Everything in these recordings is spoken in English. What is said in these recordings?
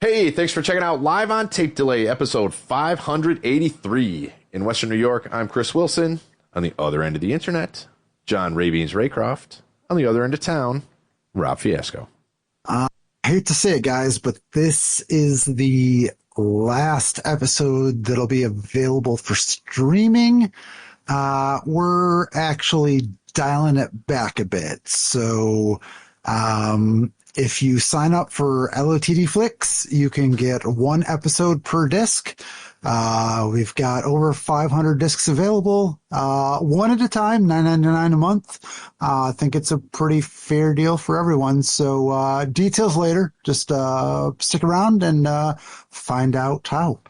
Hey, thanks for checking out Live on Tape Delay, episode 583. In Western New York, I'm Chris Wilson. On the other end of the internet, John Rabeens Raycroft. On the other end of town, Rob Fiasco. I hate to say it, guys, but this is the last episode that'll be available for streaming. We're actually dialing it back a bit. So, if you sign up for LOTD Flicks, you can get one episode per disc. We've got over 500 discs available, one at a time, $9.99 a month. I think it's a pretty fair deal for everyone. So, details later. Just stick around and find out how.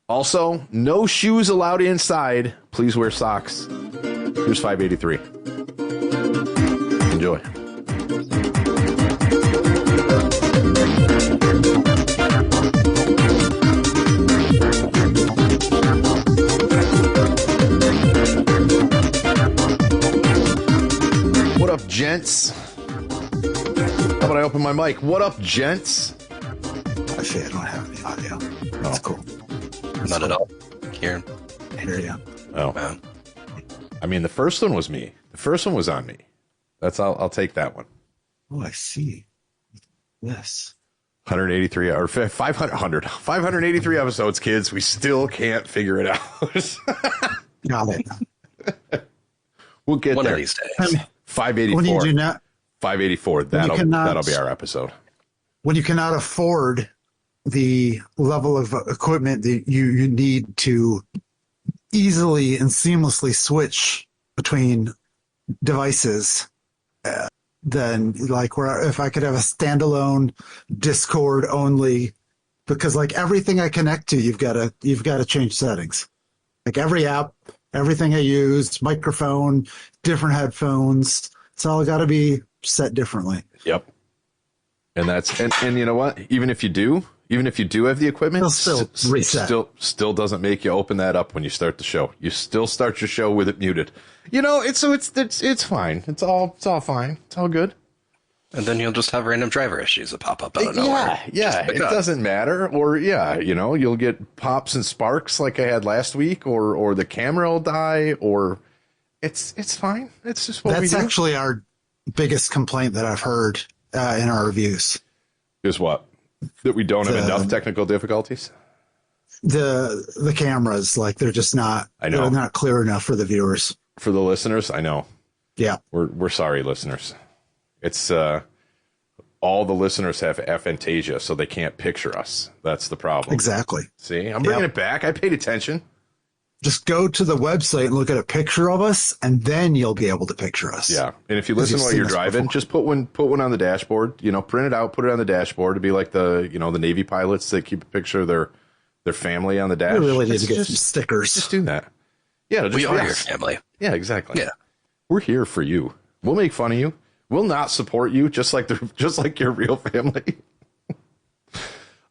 Also, no shoes allowed inside. Please wear socks. Here's 583. Enjoy. What up, gents? How about I open my mic? What up, gents? Actually, I don't have any audio. That's cool. Not at all. Kieran. Here you go. Oh. I mean, the first one was me. The first one was on me. I'll take that one. Oh, I see. Yes. 183 or 583 episodes, kids. We still can't figure it out. Got it. We'll get one there. Of these days. 584. When you do not, 584. That'll be our episode. When you cannot afford the level of equipment that you need to easily and seamlessly switch between devices, then like if I could have a standalone Discord only, because like everything I connect to, you've got to change settings. Like every app, everything I use, microphone, different headphones, it's all got to be set differently. Yep. And that's and you know what? Even if you do have the equipment, it'll still reset. Still doesn't make you open that up when you start the show. You still start your show with it muted. You know, it's fine. It's all fine. It's all good. And then you'll just have random driver issues that pop up out of nowhere. Yeah. It doesn't matter. Or you'll get pops and sparks like I had last week, or the camera will die, or it's fine. It's just what we do. That's actually our biggest complaint that I've heard in our reviews. Is what? That we don't have enough technical difficulties? The cameras, like they're just not. I know. They're not clear enough for the viewers. For the listeners, I know. Yeah. We're sorry, listeners. It's all the listeners have aphantasia, so they can't picture us. That's the problem. Exactly. See, I'm bringing it back. I paid attention. Just go to the website and look at a picture of us, and then you'll be able to picture us. Yeah, and if you listen while you're driving, just put one on the dashboard. You know, print it out, put it on the dashboard. To be like the Navy pilots that keep a picture of their family on the dash. We really need to get some stickers. Just do that. Yeah, we are your family. Yeah, exactly. Yeah, we're here for you. We'll make fun of you. We'll not support you, just like your real family.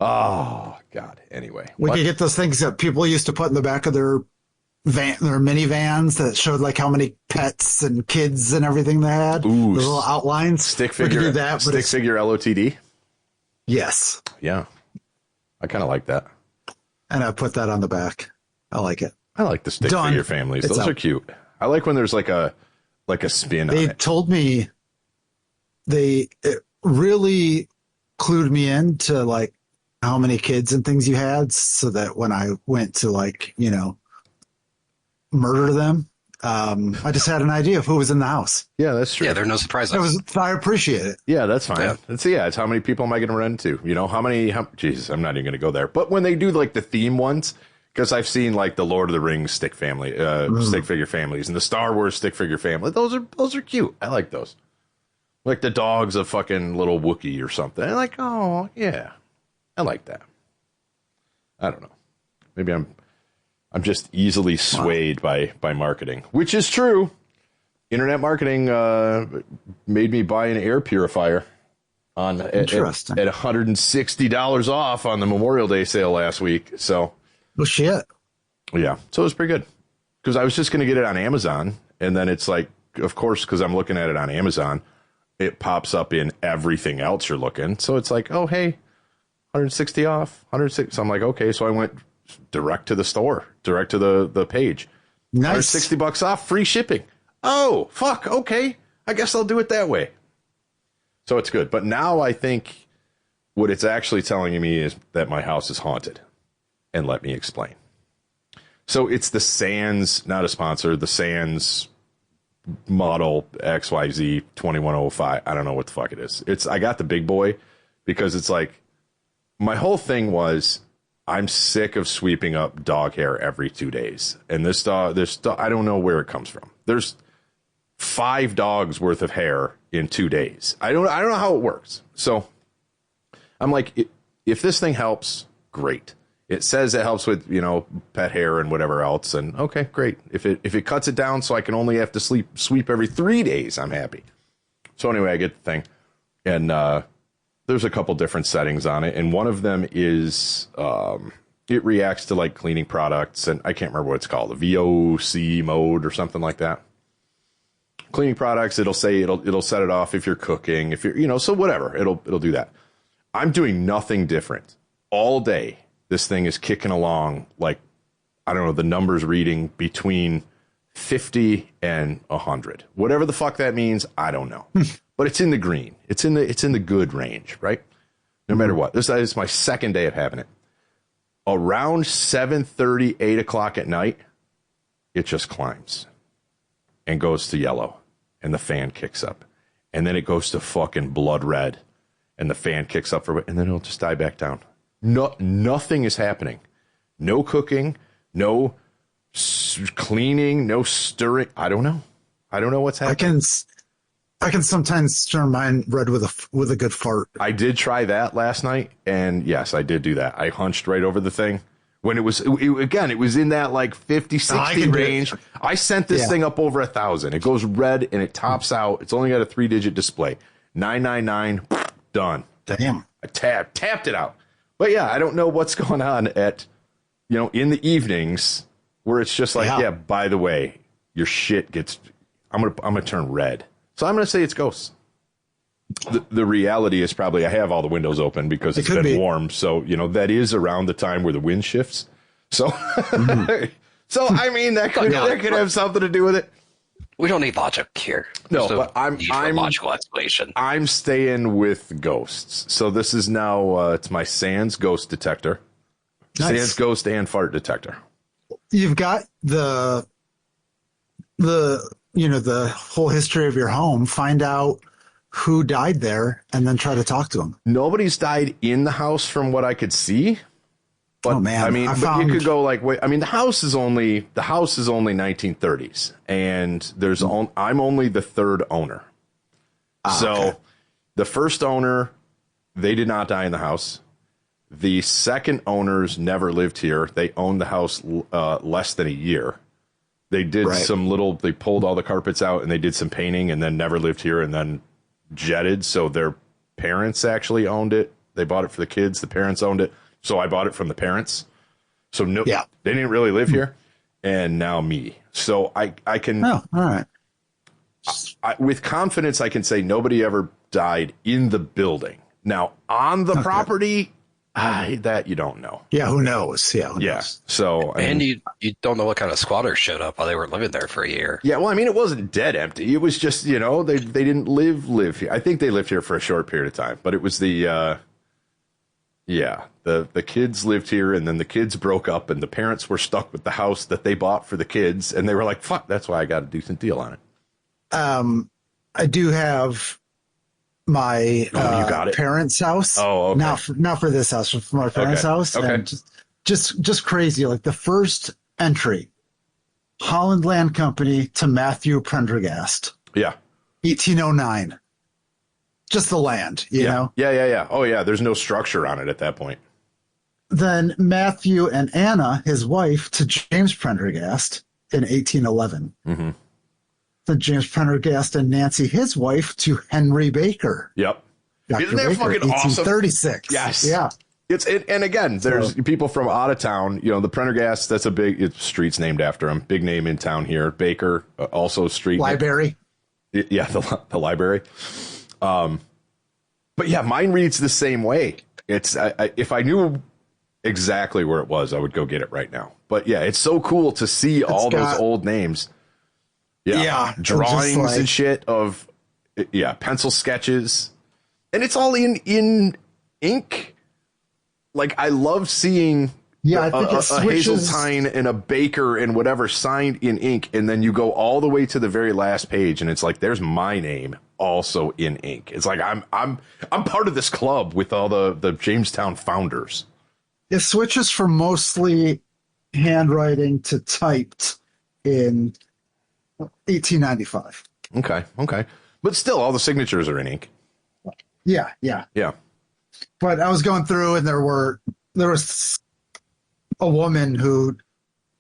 Oh God. Anyway, we could get those things that people used to put in the back of their minivans that showed like how many pets and kids and everything they had. Ooh, the little outlines. Stick figure. Do that, stick figure LOTD. Yes. Yeah. I kind of like that. And I put that on the back. I like it. I like the stick figure families. Those are cute. I like when there's like a spin on it. They told me it really clued me into like how many kids and things you had, so that when I went to murder them, I just had an idea of who was in the house. Yeah, that's true. Yeah, there are no surprises. I appreciate it. Yeah, that's fine. Yeah. It's how many people am I going to run into? You know, Jesus, I'm not even going to go there. But when they do like the theme ones, because I've seen like the Lord of the Rings stick figure families and the Star Wars stick figure family. Those are cute. I like those. Like the dog's a fucking little Wookiee or something. I'm like, oh yeah, I like that. I don't know. Maybe I'm just easily swayed by marketing, which is true. Internet marketing made me buy an air purifier at $160 off on the Memorial Day sale last week. So, well, shit. Yeah, so it was pretty good because I was just going to get it on Amazon, and then it's like, of course, because I'm looking at it on Amazon, it pops up in everything else you're looking. So it's like, oh hey, 160 off, 160. So I'm like, okay. So I went direct to the store, direct to the page. Nice. $160 off, free shipping. Oh, fuck. Okay. I guess I'll do it that way. So it's good. But now I think what it's actually telling me is that my house is haunted. And let me explain. So it's the Sands, not a sponsor, the Sands model XYZ 2105. I don't know what the fuck it is. I got the big boy because it's like, my whole thing was, I'm sick of sweeping up dog hair every 2 days. And this dog, I don't know where it comes from. There's 5 dogs worth of hair in 2 days. I don't know how it works. So I'm like, if this thing helps, great. It says it helps with, pet hair and whatever else. And okay, great. If it cuts it down so I can only have to sweep every 3 days, I'm happy. So anyway, I get the thing. And there's a couple different settings on it. And one of them is it reacts to like cleaning products. And I can't remember what it's called, the VOC mode or something like that. Cleaning products, it'll say it'll set it off if you're cooking, if you're, so whatever, it'll do that. I'm doing nothing different all day. This thing is kicking along like, I don't know, the numbers reading between 50 and 100. Whatever the fuck that means, I don't know. But it's in the green. It's in the good range, right? No matter what. This is my second day of having it. Around 7:30, 8 o'clock at night, it just climbs and goes to yellow, and the fan kicks up. And then it goes to fucking blood red, and the fan kicks up for a bit, and then it'll just die back down. Nothing is happening. No cooking, no cleaning, no stirring. I don't know what's happening. I can sometimes turn mine red with a good fart. I did try that last night, and yes, I did do that. I hunched right over the thing. When it was in that like 50, 60 range. I sent this thing up over 1,000. It goes red and it tops out. It's only got a 3-digit display. 999, done. Damn. I tapped it out. But yeah, I don't know what's going on at, in the evenings where it's just like, by the way, your shit I'm gonna turn red. So I'm gonna say it's ghosts. The reality is probably I have all the windows open because it's been warm. So, that is around the time where the wind shifts. So, so I mean, that could have something to do with it. We don't need logic here. No, but I'm logical explanation. I'm staying with ghosts. So this is now it's my Sands ghost detector. Nice. Sands ghost and fart detector. You've got the whole history of your home. Find out who died there and then try to talk to them. Nobody's died in the house from what I could see. But, oh man! I mean, you could go like, wait. I mean, the house is only 1930s, and I'm only the third owner. So, okay. The first owner, they did not die in the house. The second owners never lived here. They owned the house less than a year. They did they pulled all the carpets out and they did some painting, and then never lived here, and then jetted. So their parents actually owned it. They bought it for the kids. The parents owned it. So I bought it from the parents. So they didn't really live here. And now me. So I can, all right. With confidence, I can say nobody ever died in the building. Now on the property, that you don't know. Yeah. Who knows? Yeah. Who knows? So, you don't know what kind of squatters showed up while they were living there for a year. Yeah. Well, I mean, it wasn't dead empty. It was just, they didn't live here. I think they lived here for a short period of time, but it was the kids lived here, and then the kids broke up, and the parents were stuck with the house that they bought for the kids, and they were like, fuck, that's why I got a decent deal on it. I do have my parents' house. Oh, okay. Not for this house, for my parents' house. Okay. And just crazy. Like the first entry, Holland Land Company to Matthew Prendergast. Yeah. 1809. Just the land, you know? Yeah. Oh, yeah. There's no structure on it at that point. Then Matthew and Anna, his wife, to James Prendergast in 1811. Mm-hmm. Then James Prendergast and Nancy, his wife, to Henry Baker. Yep. Isn't that fucking awesome? 1836. Yes. Yeah. And again, there's people from out of town. The Prendergast, that's street's named after him. Big name in town here. Baker, also street. Library. Yeah, the library. But yeah, mine reads the same way. It's if I knew exactly where it was, I would go get it right now. But yeah, it's so cool to see all those old names. Yeah, drawings and shit of pencil sketches, and it's all in ink. Like, I love seeing a Hazeltine and a Baker and whatever signed in ink, and then you go all the way to the very last page, and it's like there's my name also in ink. It's like I'm part of this club with all the Jamestown founders. It switches from mostly handwriting to typed in 1895. Okay, but still, all the signatures are in ink. Yeah. But I was going through, and there was a woman who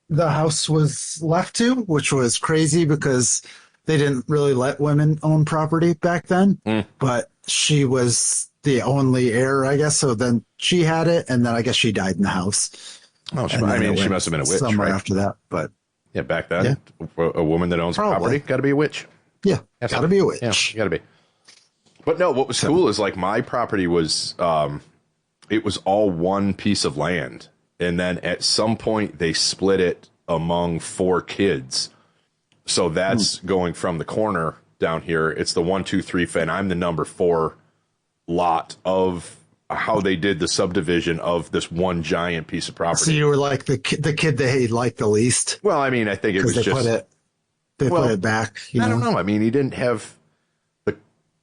the house was left to, which was crazy because they didn't really let women own property back then. But she was the only heir, I guess. So then she had it, and then I guess she died in the house. Oh, she must have been a witch somewhere right? after that. But yeah, back then, a woman that owns property got to be a witch. Yeah, got to be a witch. Yeah, got to be. But no, what was cool is like my property was, it was all one piece of land. And then at some point they split it among 4 kids. So that's going from the corner down here. It's the 1, 2, 3, and I'm the number 4 lot of how they did the subdivision of this one giant piece of property. So you were like the kid they liked the least. Well, I mean, I think it was just put it back. I don't know. I mean, he didn't have.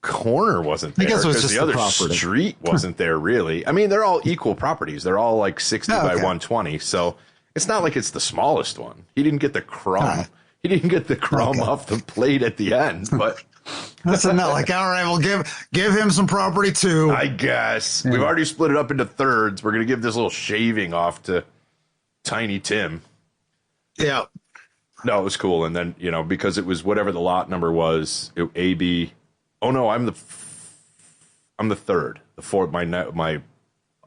Corner wasn't there. I guess it was just the other property. Street wasn't there really. I mean, they're all equal properties. They're all like 60 by 120. So it's not like it's the smallest one. He didn't get the crumb. He didn't get the crumb off the plate at the end. But that's not like, all right, we'll give him some property too. I guess we've already split it up into thirds. We're gonna give this little shaving off to Tiny Tim. Yeah. No, it was cool. And then because it was whatever the lot number was, AB. Oh no, I'm the third. The fourth, my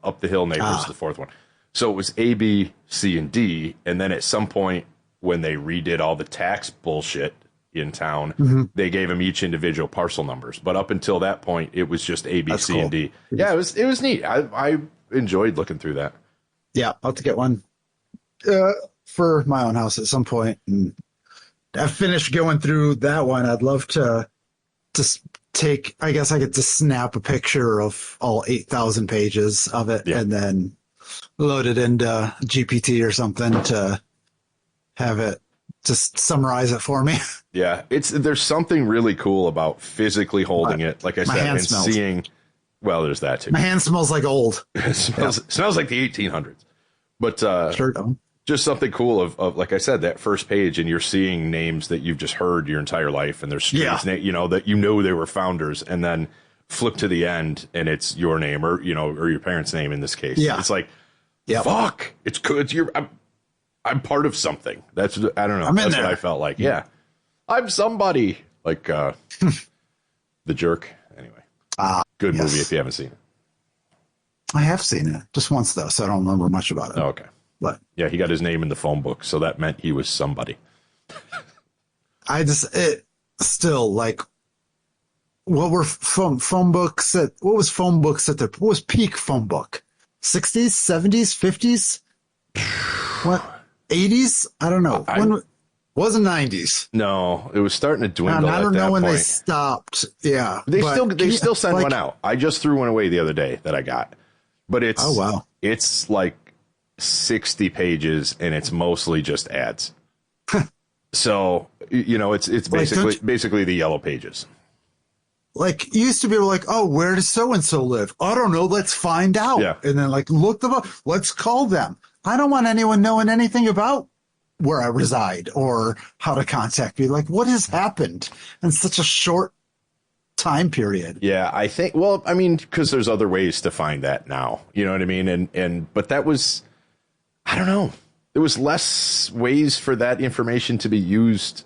up the hill neighbor's the fourth one. So it was A, B, C, and D, and then at some point when they redid all the tax bullshit in town, they gave them each individual parcel numbers. But up until that point, it was just A, B, C, cool. and D. Yeah, it was neat. I enjoyed looking through that. Yeah, I'll have to get one for my own house at some point. And I finished going through that one. I'd love to just take, I guess I get to snap a picture of all 8,000 pages of it and then load it into GPT or something to have it just summarize it for me. Yeah, there's something really cool about phically holding it, like I said, and seeing. Well, there's that too. My hand smells like old. It smells like the 1800s. But sure. Just something cool of like I said, that first page, and you're seeing names that you've just heard your entire life, and there's streets, that they were founders, and then flip to the end, and it's your name or your parents' name in this case. Yeah, it's like, fuck, it's good. I'm part of something. I don't know. That's what I felt like. Yeah, I'm somebody like The Jerk. Anyway, good movie if you haven't seen it. I have seen it just once though, so I don't remember much about it. Oh, okay. But yeah, he got his name in the phone book, so that meant he was somebody. Still like, what were phone books what was peak phone book? 60s, 70s, 50s? What? 80s? I don't know. When wasn't 90s? No, it was starting to dwindle. I don't know when point. They stopped. Yeah. They still sent one out. I just threw one away the other day that I got. But it's it's like 60 pages, and it's mostly just ads. So it's basically the yellow pages. Like, you used to be like, oh, where does so and so live? I don't know. Let's find out. Yeah. And then look them up. Let's call them. I don't want anyone knowing anything about where I reside or how to contact me. Like, what has happened in such a short time period? Yeah, I think. Well, I mean, because there's other ways to find that now. You know what I mean? But that was. I don't know. There was less ways for that information to be used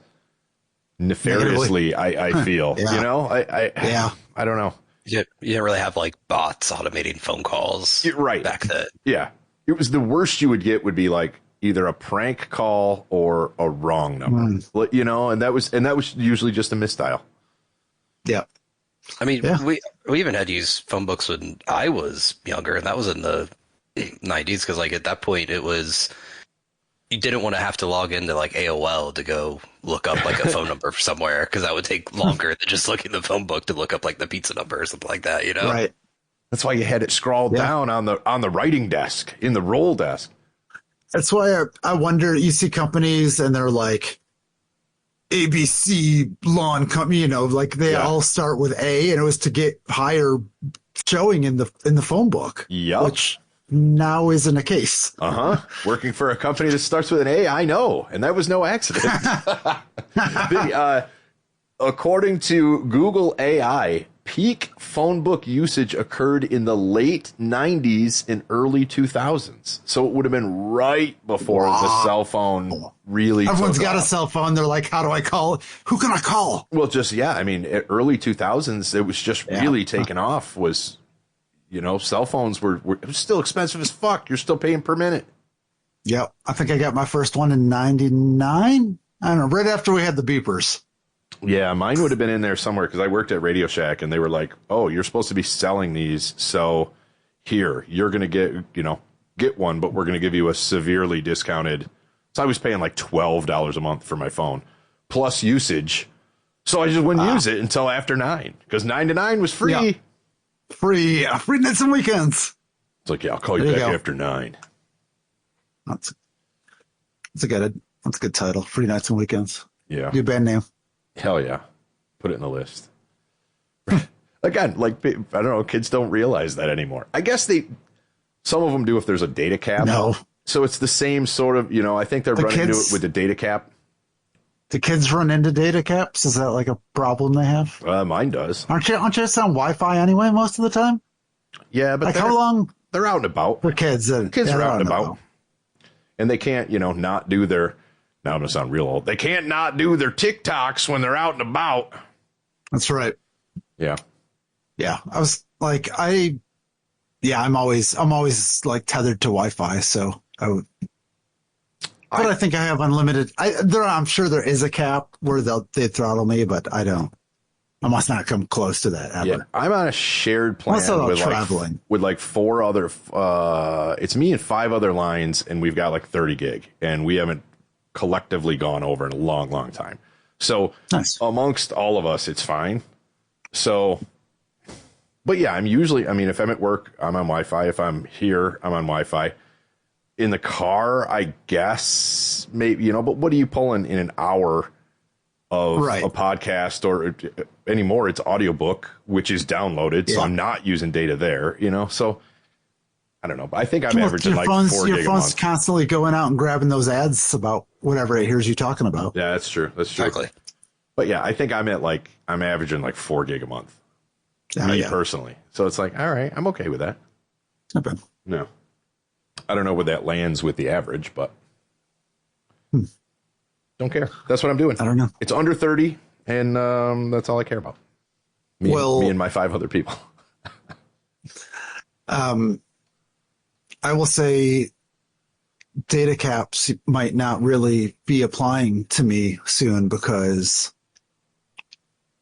nefariously. I feel, I don't know. You didn't really have like bots automating phone calls, right? Back then, yeah. It was the worst you would get would be like either a prank call or a wrong number, and that was usually just a misdial. Yeah. I mean, Yeah. we even had to use phone books when I was younger, and that was in the 90s, because like at that point it was you didn't want to have to log into like AOL to go look up like a phone number somewhere, because that would take longer than just looking in the phone book to look up like the pizza number or something like that, you know? Right. That's why you had it scrawled down on the writing desk, in the roll desk. That's why I wonder, you see companies and they're like ABC Lawn Company, you know, like they all start with A, and it was to get higher showing in the phone book. Yep. Which now isn't a case. Working for a company that starts with an A, I know, and that was no accident. According to Google AI, peak phone book usage occurred in the late 90s and early 2000s. So it would have been right before the cell phone really Everyone's took got off. a cell phone. They're like, how do I call? Who can I call? Well, just, I mean, early 2000s, it was just really taking off. Was, you know, cell phones were it was still expensive as fuck. You're still paying per minute. Yep. I think I got my first one in 99. I don't know, right after we had the beepers. Yeah, mine would have been in there somewhere because I worked at Radio Shack and they were like, oh, you're supposed to be selling these. So here, you're going to get one, but we're going to give you a severely discounted. So I was paying like $12 a month for my phone plus usage. So I just wouldn't use it until after 9 because 9 to 9 was free. Yeah. Free nights and weekends. It's like, yeah, I'll call you back after 9. That's a good title. Free nights and weekends. Yeah. New band name. Hell yeah. Put it in the list. Again, like, I don't know, kids don't realize that anymore. I guess some of them do if there's a data cap. No. So it's the same sort of, I think they're running into it with the data cap. Do kids run into data caps? Is that like a problem they have? Mine does. Aren't you on Wi-Fi anyway most of the time? Yeah, but like how long? They're out and about. For kids. Kids are out and about. And they can't, not do their, now I'm going to sound real old. They can't not do their TikToks when they're out and about. That's right. Yeah. Yeah. I was like, I'm always like tethered to Wi-Fi. So I think I have unlimited. I'm sure there is a cap where they throttle me, but I don't. I must not come close to that ever. Yeah, I'm on a shared plan with like 4 other. It's me and 5 other lines, and we've got like 30 gig, and we haven't collectively gone over in a long, long time. So amongst all of us, it's fine. So, but yeah, if I'm at work, I'm on Wi-Fi. If I'm here, I'm on Wi-Fi. In the car, I guess maybe, but what are you pulling in an hour of a podcast or anymore? It's audiobook, which is downloaded. So I'm not using data there, So I don't know. But I think I'm averaging like 4 gig a month. Your phone's constantly going out and grabbing those ads about whatever it hears you talking about. Yeah, that's true. Exactly. But yeah, I think I'm averaging like 4 gig a month. Me personally. So it's like, all right, I'm okay with that. Not bad. No. I don't know where that lands with the average, but don't care. That's what I'm doing. I don't know. It's under 30, and that's all I care about. Me and my 5 other people. I will say data caps might not really be applying to me soon because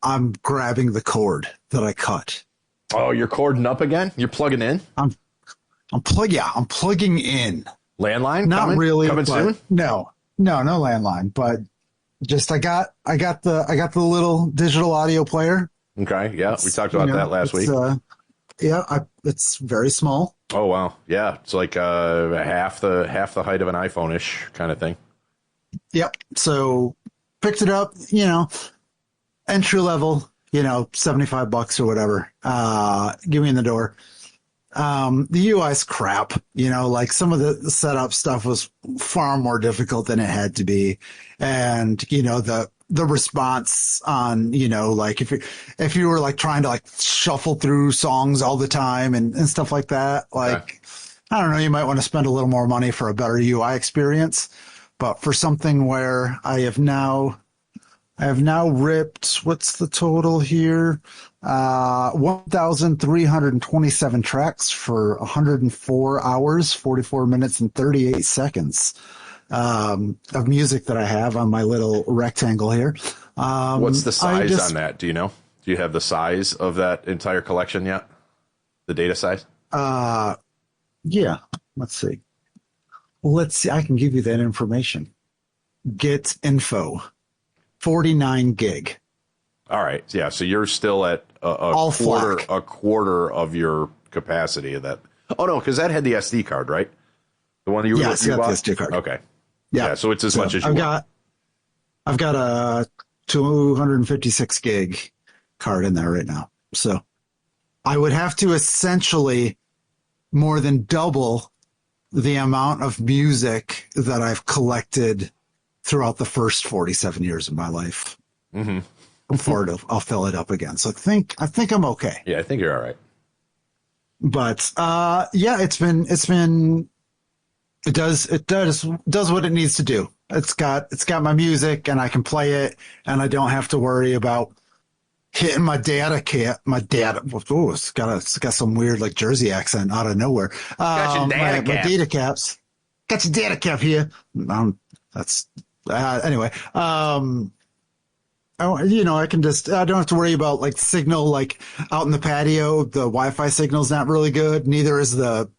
I'm grabbing the cord that I cut. Oh, you're cording up again? You're plugging in? I'm plugging in. Landline? Not really. Coming soon? No landline. But just I got the little digital audio player. Okay, yeah, we talked about that last week. It's very small. Oh wow, yeah, it's like half the height of an iPhone-ish kind of thing. Yep. So picked it up, entry level, $75 or whatever. Give me in the door. The UI's crap, like some of the setup stuff was far more difficult than it had to be. And, the response on, like if you were like trying to like shuffle through songs all the time and stuff like that, like, I don't know, you might want to spend a little more money for a better UI experience, but for something where I have now ripped, what's the total here? 1,327 tracks for 104 hours, 44 minutes and 38 seconds. Of music that I have on my little rectangle here. What's the size on that? Do you know? Do you have the size of that entire collection yet? The data size? Yeah. Let's see. I can give you that information. Get info. 49 gig. All right. Yeah. So you're still at a quarter of your capacity of that. Oh no, because that had the SD card, right? The one you got the SD card. Okay. Yeah. So it's as much as you want. I've got a 256 gig card in there right now. So I would have to essentially more than double the amount of music that I've collected throughout the first 47 years of my life. Mm-hmm. Before I'll fill it up again. So I think I'm okay. Yeah, I think you're all right. But yeah, it does what it needs to do. It's got my music and I can play it and I don't have to worry about hitting my data cap. It's got some weird like Jersey accent out of nowhere. Got your data cap. My data caps. Got your data cap here. That's anyway. I can I don't have to worry about like signal, like out in the patio, the Wi-Fi signal's not really good. Neither is the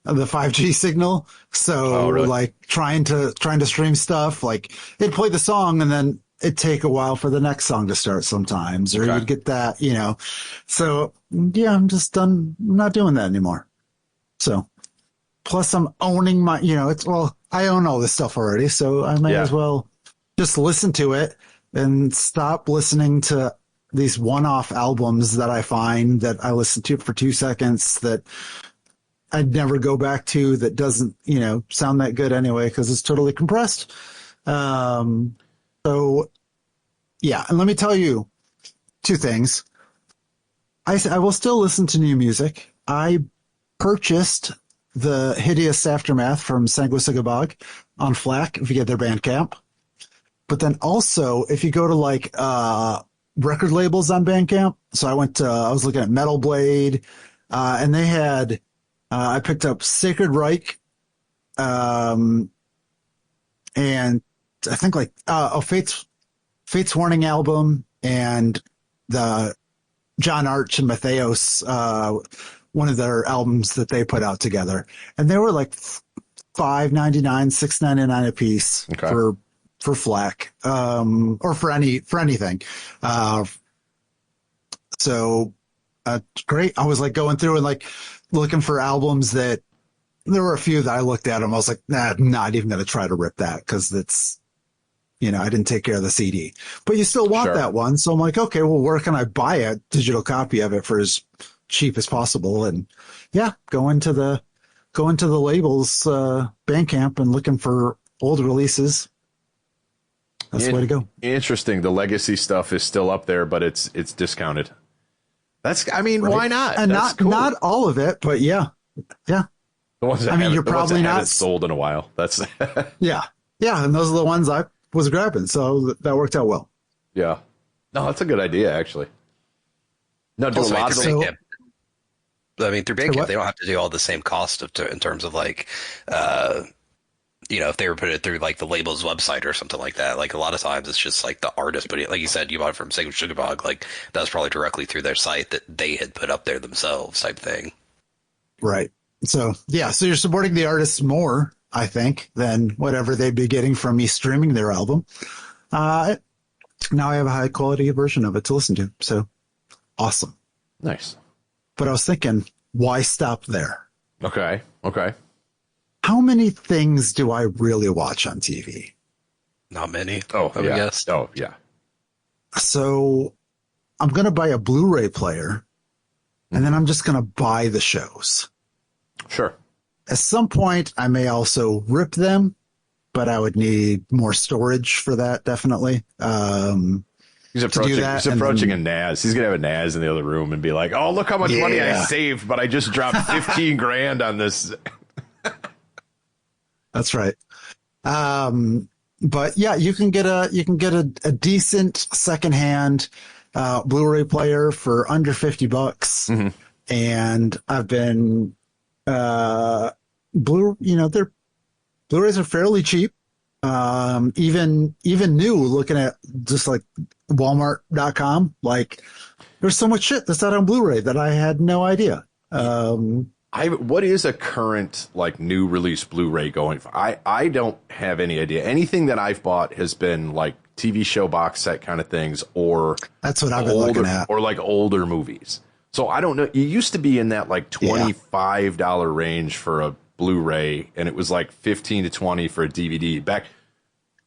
5G signal. So really? like trying to stream stuff, like it'd play the song and then it'd take a while for the next song to start sometimes, or you'd get that, so yeah, I'm just done. I'm not doing that anymore. So plus I'm owning my, I own all this stuff already. So I might as well just listen to it and stop listening to these one-off albums that I find that I listen to for 2 seconds that I'd never go back to, that doesn't, sound that good anyway, because it's totally compressed. So yeah. And let me tell you 2 things. I will still listen to new music. I purchased the Hideous Aftermath from Sanguisugabog on FLAC, if you get their Bandcamp. But then also, if you go to like record labels on Bandcamp, so I was looking at Metal Blade, and they had, I picked up Sacred Reich, and I think like Fate's Warning album, and the John Arch and Matthias, one of their albums that they put out together, and they were like $5.99, $6.99 a piece for FLAC, or for anything. So great. I was like going through and like looking for albums that there were a few that I looked at them. I was like, nah, not even going to try to rip that, because it's, I didn't take care of the CD, but you still want that one. So I'm like, okay, well, where can I buy a digital copy of it for as cheap as possible? And yeah, go into the labels, Bandcamp, and looking for old releases. That's the way to go. Interesting. The legacy stuff is still up there, but it's discounted. Why not? And not all of it, but yeah. The ones that you're probably not sold in a while. That's yeah. And those are the ones I was grabbing, so that worked out well. Yeah. No, that's a good idea, actually. No, do also, a lot of through Bandcamp, they don't have to do all the same cost in terms of like, if they were putting it through like the label's website or something like that. Like a lot of times it's just like the artist, but like you said, you bought it from Sacred Sugarbog, like that was probably directly through their site that they had put up there themselves, type thing. Right. So yeah, so you're supporting the artists more, I think, than whatever they'd be getting from me streaming their album. Now I have a high quality version of it to listen to. So awesome. Nice. But I was thinking, why stop there? Okay. How many things do I really watch on TV? Not many. Oh, I guess. Oh, yeah. So I'm going to buy a Blu-ray player, and then I'm just going to buy the shows. Sure. At some point, I may also rip them, but I would need more storage for that, definitely. He's approaching a NAS. He's going to have a NAS in the other room and be like, oh, look how much money I saved, but I just dropped 15 grand on this. That's right. But yeah, you can get a decent secondhand Blu-ray player for under $50. Mm-hmm. And I've been Blu-rays are fairly cheap. Even new, looking at just like Walmart.com, like there's so much shit that's out on Blu-ray that I had no idea. What is a current like new release Blu-ray going for? I don't have any idea. Anything that I've bought has been like TV show box set kind of things, or that's what I've been looking at, or like older movies. So I don't know. It used to be in that like $25 range for a Blu-ray, and it was like 15 to 20 for a DVD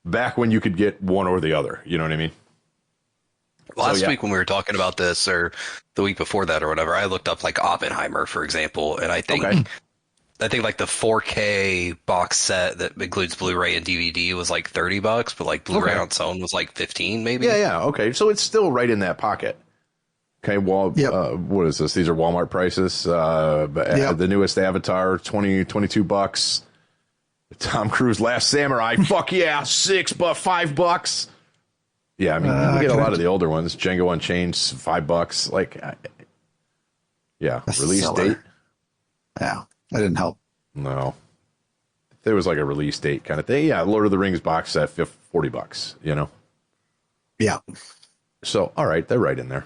back when you could get one or the other. You know what I mean? Last week when we were talking about this, or the week before that, or whatever, I looked up like Oppenheimer, for example, and I think like the 4K box set that includes Blu-ray and DVD was like $30, but like Blu-ray on its own was like 15, maybe. Yeah. Okay, so it's still right in that pocket. Okay, well, what is this? These are Walmart prices. The newest Avatar, $22. Tom Cruise Last Samurai, fuck yeah, $5. Yeah, I mean, you get a lot of the older ones. Django Unchained, $5. Like, release date. Yeah, that didn't help. No, there was like a release date kind of thing. Yeah, Lord of the Rings box set, $40. You know. Yeah. So, all right, they're right in there.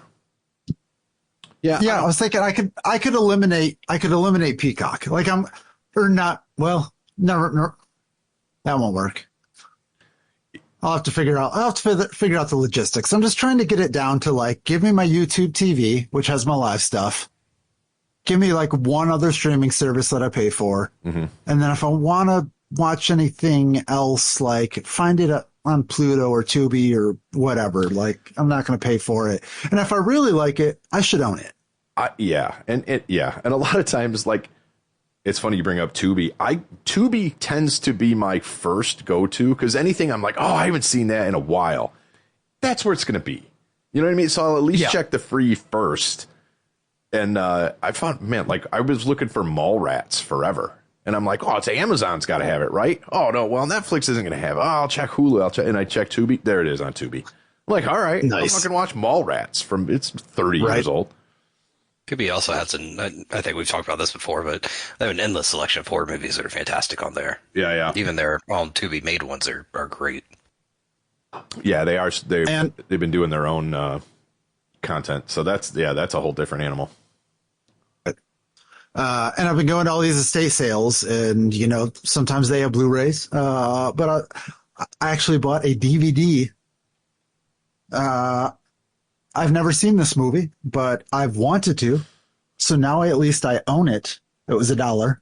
Yeah, I was thinking I could eliminate Peacock. Like never, that won't work. I'll have to figure out the logistics. I'm just trying to get it down to like, give me my YouTube TV, which has my live stuff. Give me like one other streaming service that I pay for. Mm-hmm. And then if I want to watch anything else, like find it on Pluto or Tubi or whatever, like I'm not going to pay for it. And if I really like it, I should own it. And a lot of times, like, it's funny you bring up Tubi. Tubi tends to be my first go-to because anything I'm like, oh, I haven't seen that in a while. That's where it's going to be. You know what I mean? So I'll at least check the free first. And I found, man, like I was looking for Mallrats forever. And I'm like, oh, it's Amazon's got to have it, right? Oh, no, well, Netflix isn't going to have it. Oh, I'll check Hulu. And I check Tubi. There it is on Tubi. I'm like, all right, nice. I'll fucking watch Mallrats it's 30 years old. Tubi also has I think we've talked about this before, but they have an endless selection of horror movies that are fantastic on there. Yeah. Even their on Tubi made ones are great. Yeah, they are. They've been doing their own content. So that's a whole different animal. And I've been going to all these estate sales, and sometimes they have Blu-rays. But I actually bought a DVD. I've never seen this movie, but I've wanted to. So now at least I own it. It was $1.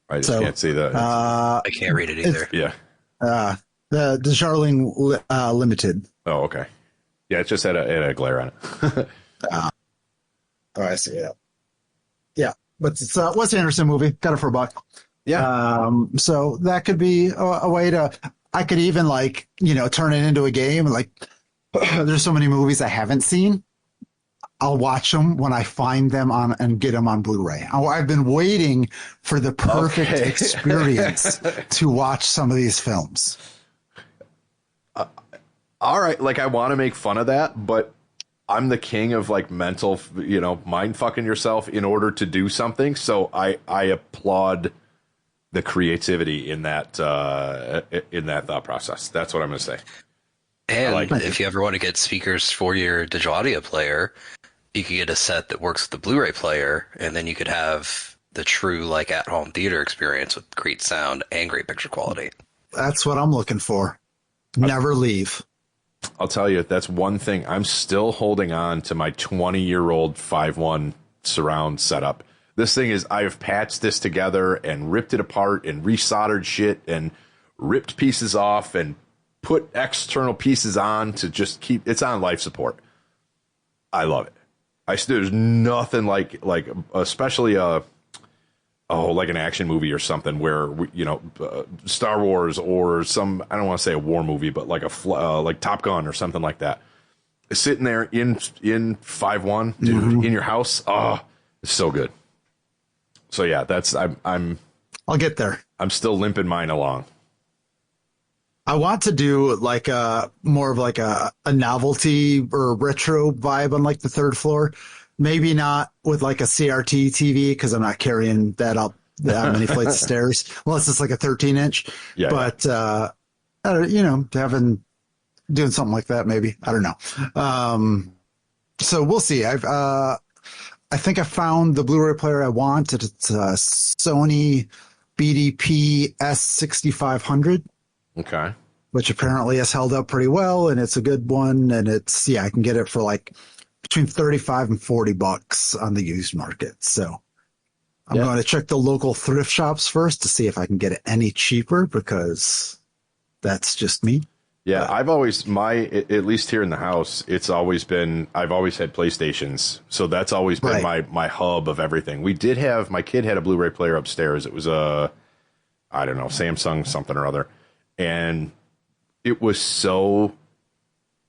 I just can't see that. I can't read it either. Yeah. The Darjeeling Limited. Oh, okay. Yeah, it just had a glare on it. I see it. Yeah, but it's a Wes Anderson movie. Got it for $1. Yeah. So that could be a way to. I could even turn it into a game. Like, there's so many movies I haven't seen. I'll watch them when I find them and get them on Blu-ray. I've been waiting for the perfect experience to watch some of these films. All right, like I want to make fun of that, but I'm the king of like mental, mind fucking yourself in order to do something. So I applaud the creativity in that thought process. That's what I'm going to say. And if you ever want to get speakers for your digital audio player, you could get a set that works with the Blu-ray player, and then you could have the true like at-home theater experience with great sound and great picture quality. That's what I'm looking for. Never leave. I'll tell you, that's one thing. I'm still holding on to my 20-year-old 5.1 surround setup. This thing is, I've patched this together and ripped it apart and resoldered shit and ripped pieces off and put external pieces on to just keep it's on life support. I love it. There's nothing like especially like an action movie or something where Star Wars or some, I don't want to say a war movie, but like like Top Gun or something like that. Sitting there in 5.1, dude, in your house. Oh, it's so good. So yeah, I'll get there. I'm still limping mine along. I want to do like more of like a novelty or retro vibe on like the third floor. Maybe not with like a CRT TV because I'm not carrying that up that many flights of stairs. Unless it's like a 13-inch. Yeah, but doing something like that, maybe. I don't know. So we'll see. I think I found the Blu-ray player I want. It's a Sony BDP S6500. Okay. Which apparently has held up pretty well, and it's a good one. And I can get it for like between 35 and $40 on the used market. So I'm going to check the local thrift shops first to see if I can get it any cheaper, because that's just me. Yeah, I've always, at least here in the house, it's always been, I've always had PlayStations. So that's always been my hub of everything. My kid had a Blu-ray player upstairs. It was I don't know, Samsung something or other. And it was so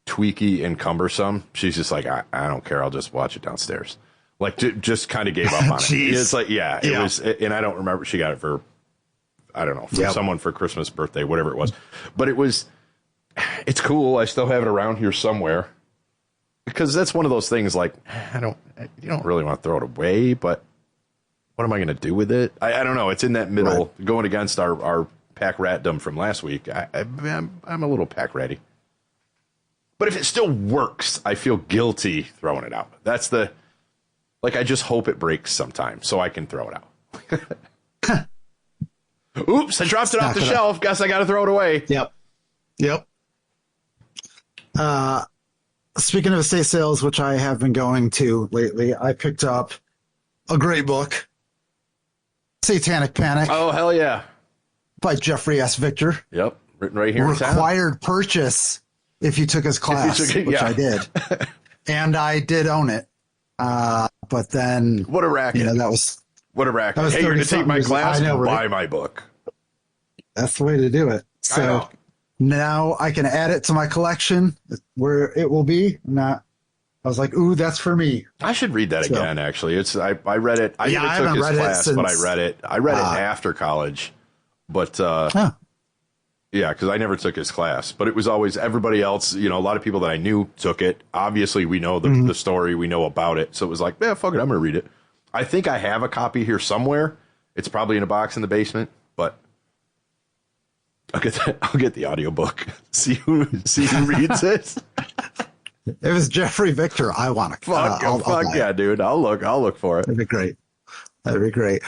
tweaky and cumbersome. She's just like, I don't care. I'll just watch it downstairs. Like, just kind of gave up on it. It's like, it was, and I don't remember, she got it for, I don't know, for someone for Christmas, birthday, whatever it was. But it's cool. I still have it around here somewhere, because that's one of those things like, you don't really want to throw it away, but what am I going to do with it? I don't know. It's in that middle, going against our pack ratdom from last week. I'm a little pack ratty. But if it still works, I feel guilty throwing it out. That's I just hope it breaks sometime so I can throw it out. Oops, I dropped it off the shelf. Guess I got to throw it away. Yep. Speaking of estate sales, which I have been going to lately, I picked up a great book, Satanic Panic. Oh, hell yeah. By Jeffrey S. Victor. Yep, written right here. Required purchase if you took his class, which I did. And I did own it. But then... What a racket. What a racket. Hey, you're going to take my class? Buy my book. That's the way to do it. So now I can add it to my collection where it will be. I was like, ooh, that's for me. I should read that again, actually. I read it. I never took his class, but I read it. I read it after college. But, yeah, because I never took his class. But it was always everybody else. A lot of people that I knew took it. Obviously, we know the story. We know about it. So it was like, yeah, fuck it. I'm going to read it. I think I have a copy here somewhere. It's probably in a box in the basement. But I'll get the audiobook. See who reads it. It was Jeffrey Victor. I want to. Fuck yeah, dude. I'll look for it. That'd be great.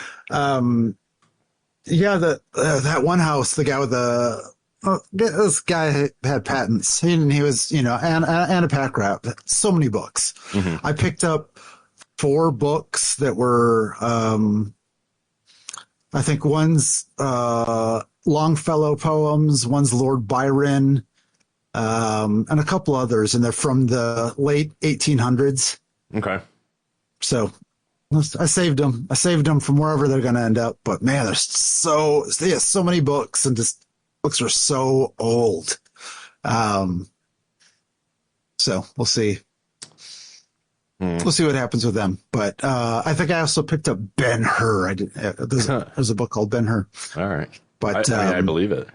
Yeah, that one house, the guy with this guy had patents. He was, and a pack rat. So many books. Mm-hmm. I picked up 4 books that were, I think one's Longfellow poems, one's Lord Byron, and a couple others, and they're from the late 1800s. Okay. So I saved them. From wherever they're going to end up. But man, there's so many books, and just books are so old. So we'll see. We'll see what happens with them. But I think I also picked up Ben-Hur. There's a book called Ben-Hur. All right. But I believe it.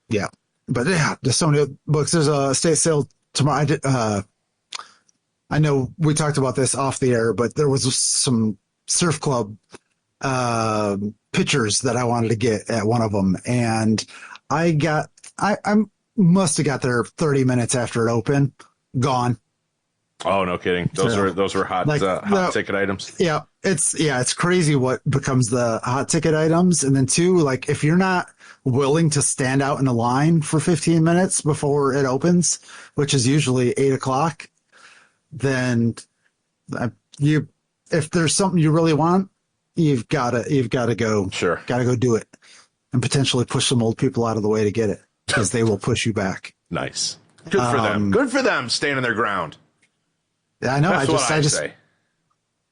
Yeah. But yeah, there's so many books. There's a estate sale tomorrow. I know we talked about this off the air, but there was some surf club pictures that I wanted to get at one of them. And I must have got there 30 minutes after it opened. Gone. Oh, no kidding. Those were hot ticket items. Yeah. It's crazy what becomes the hot ticket items. And then too, if you're not willing to stand out in a line for 15 minutes before it opens, which is usually 8:00, then if there's something you really want, you've got to go. Sure. Got to go do it, and potentially push some old people out of the way to get it, because they will push you back. Nice. Good for them. Good for them, standing their ground. Yeah, I know. That's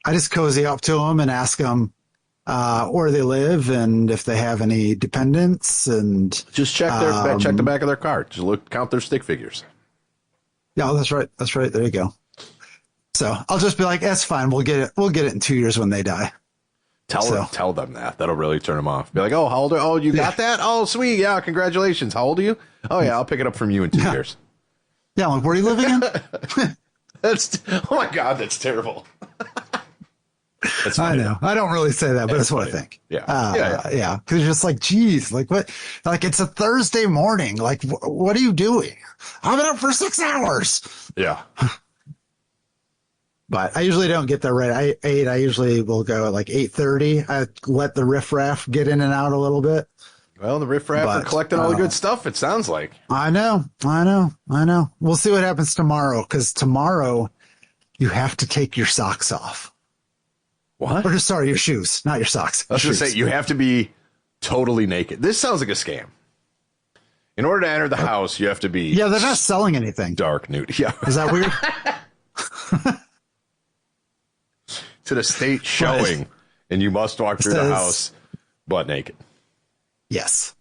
I just cozy up to them and ask them where they live and if they have any dependents, and just check the back of their car. Just count their stick figures. Yeah, that's right. There you go. So I'll just be like, that's fine. We'll get it in 2 years when they die. Tell them that. That'll really turn them off. Be like, oh, how old are you? Got that? Oh, sweet. Yeah, congratulations. How old are you? Oh, yeah, I'll pick it up from you in 2 years. Yeah, where are you living in? Oh my God, that's terrible. That's I funny. know. I don't really say that, but that's what I think. Yeah. Yeah. Because you're just like, geez, like what? Like it's a Thursday morning. Like, what are you doing? I've been up for 6 hours. Yeah. But I usually don't get there right at 8. I usually will go at like 8:30. I let the riffraff get in and out a little bit. Well, the riffraff are collecting all the good stuff, it sounds like. I know. We'll see what happens tomorrow, because tomorrow you have to take your socks off. What? Or sorry, your shoes, not your socks. I was going to say, you have to be totally naked. This sounds like a scam. In order to enter the house, you have to be... Yeah, they're not selling anything. Dark nude. Yeah. Is that weird? To the state showing, and you must walk through the house butt naked. Yes.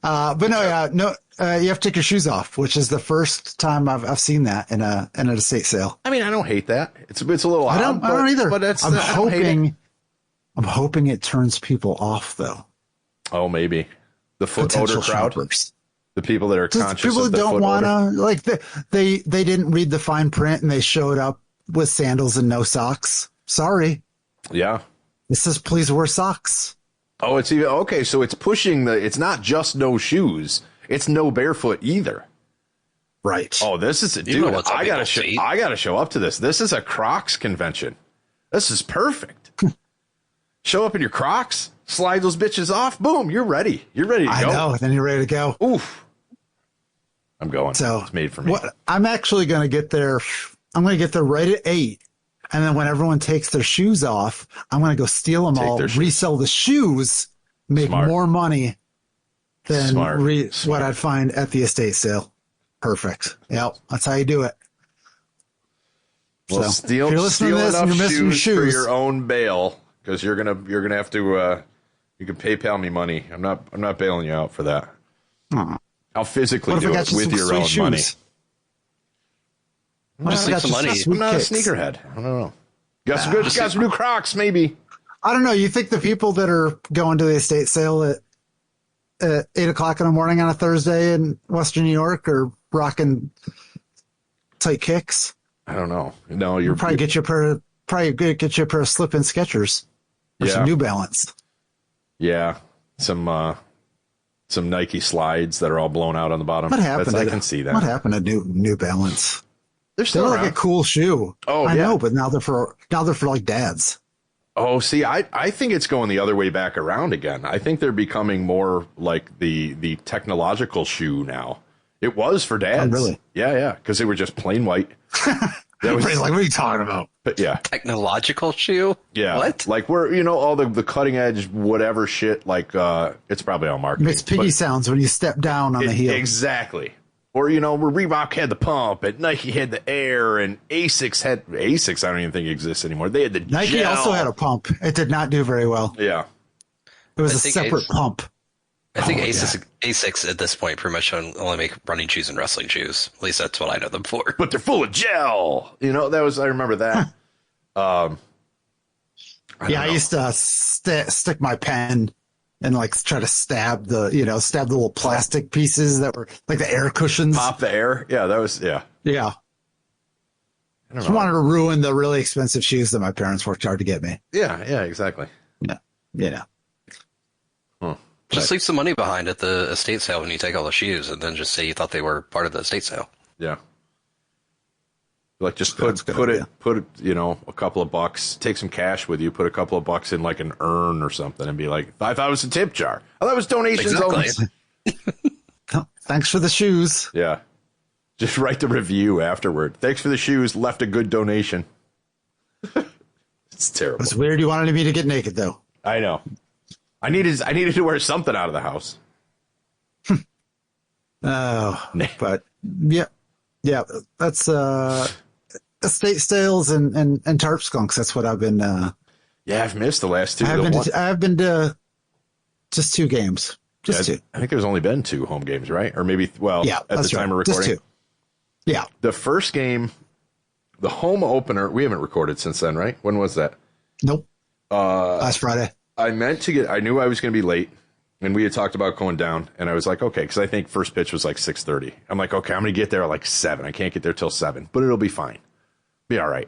But no, you have to take your shoes off, which is the first time I've seen that in an estate sale. I mean, I don't hate that. It's a little odd. I don't either. But I'm hoping it turns people off, though. Oh, maybe the foot odor crowd. Shoppers. The people that are conscious people of the that don't foot want odor. to, like, they didn't read the fine print and they showed up with sandals and no socks. Sorry. Yeah. It says, please wear socks. Oh, it's even okay. So it's pushing it's not just no shoes. It's no barefoot either. Right. Oh, this is dude. I gotta show up to this. This is a Crocs convention. This is perfect. Show up in your Crocs, slide those bitches off. Boom, you're ready. You're ready to go. I know. Then you're ready to go. Oof. I'm going. So it's made for me. I'm actually going to get there. I'm going to get there right at 8. And then when everyone takes their shoes off, I'm going to go steal them all, resell the shoes, make more money than what I'd find at the estate sale. Perfect. Yep. That's how you do it. Well, so steal enough shoes for your own bail, because you're gonna have to. You can PayPal me money. I'm not bailing you out for that. I'll physically do it with your own money. Just leave some money. I'm not a sneakerhead. I don't know. Got some new Crocs, maybe. I don't know. You think the people that are going to the estate sale at 8 o'clock in the morning on a Thursday in Western New York are rocking tight kicks? I don't know. No, you're probably get you a pair of slip-in Skechers or some New Balance. Yeah, some Nike slides that are all blown out on the bottom. What happened? I can see that. What happened to New Balance? They're like a cool shoe. Oh, I know, but now they're for like dads. Oh, see, I think it's going the other way back around again. I think they're becoming more like the technological shoe now. It was for dads. Oh, really? Yeah, because they were just plain white. That was like, what are you talking about? But yeah, technological shoe. Yeah, what? Like we're all the cutting edge whatever shit. Like it's probably all marketing. It makes piggy sounds when you step down on the heel. Exactly. Or, where Reebok had the pump and Nike had the air and Asics. I don't even think exists anymore. They had the Nike gel. also had a pump. It did not do very well. Yeah. It was a separate pump. I think Asics at this point pretty much only make running shoes and wrestling shoes. At least that's what I know them for. But they're full of gel. I remember that. I used to stick my pen and try to stab the little plastic pieces that were like the air cushions. Pop the air. Yeah, that was, yeah. Yeah. I just wanted to ruin the really expensive shoes that my parents worked hard to get me. Yeah, exactly. Yeah. Huh. Just leave some money behind at the estate sale when you take all the shoes, and then just say you thought they were part of the estate sale. Yeah. Just put it, a couple of bucks, take some cash with you, put a couple of bucks in like an urn or something and be like, I thought it was a tip jar. I thought it was donations only. Thanks for the shoes. Yeah. Just write the review afterward. Thanks for the shoes. Left a good donation. It's terrible. It's weird you wanted me to get naked though. I know. I needed to wear something out of the house. But yeah, that's estate sales and tarp skunks. That's what I've been. I've missed the last two. I've been to just 2 games. Just 2. I think there's only been 2 home games, right? Or maybe, at the time of recording. Just 2. Yeah. The first game, the home opener, we haven't recorded since then, right? When was that? Nope. Last Friday. I knew I was going to be late, and we had talked about going down, and I was like, okay, because I think first pitch was like 6:30. I'm like, okay, I'm going to get there at like 7. I can't get there till 7, but it'll be fine. Be all right.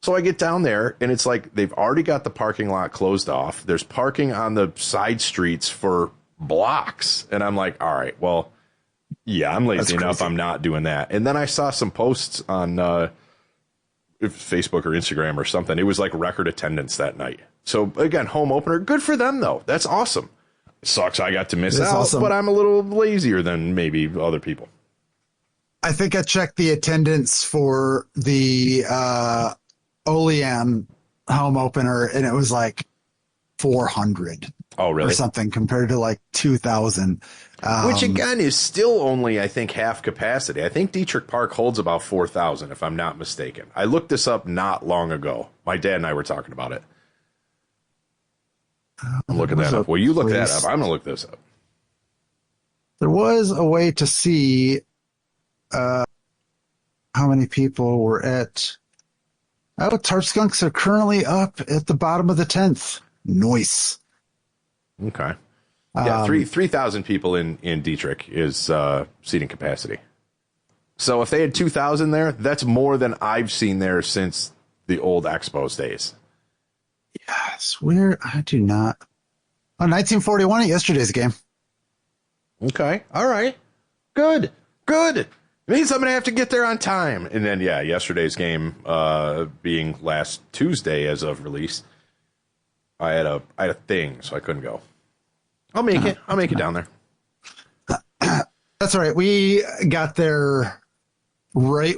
So I get down there, and it's like they've already got the parking lot closed off. There's parking on the side streets for blocks. And I'm like, all right, well, yeah, I'm lazy enough. I'm not doing that. And then I saw some posts on Facebook or Instagram or something. It was like record attendance that night. So, again, home opener. Good for them, though. That's awesome. Sucks I got to miss out, awesome. But I'm a little lazier than maybe other people. I think I checked the attendance for the Olean home opener, and it was like 400. Oh, really? Or something compared to like 2,000. Which, again, is still only, I think, half capacity. I think Dietrich Park holds about 4,000, if I'm not mistaken. I looked this up not long ago. My dad and I were talking about it. I'm looking that up. Well, you look that up. I'm going to look this up. There was a way to see how many people were at... Oh, Tarp Skunks are currently up at the bottom of the 10th. Nice. Okay. Yeah, 3,000 people in Dietrich is seating capacity. So if they had 2,000 there, that's more than I've seen there since the old Expos days. Yes, where I do not. Oh, 1941 at yesterday's game. Okay. All right. Good. It means I'm going to have to get there on time. And then, yeah, yesterday's game being last Tuesday as of release, I had a thing, so I couldn't go. I'll make it. I'll make it down there. That's all right. We got there right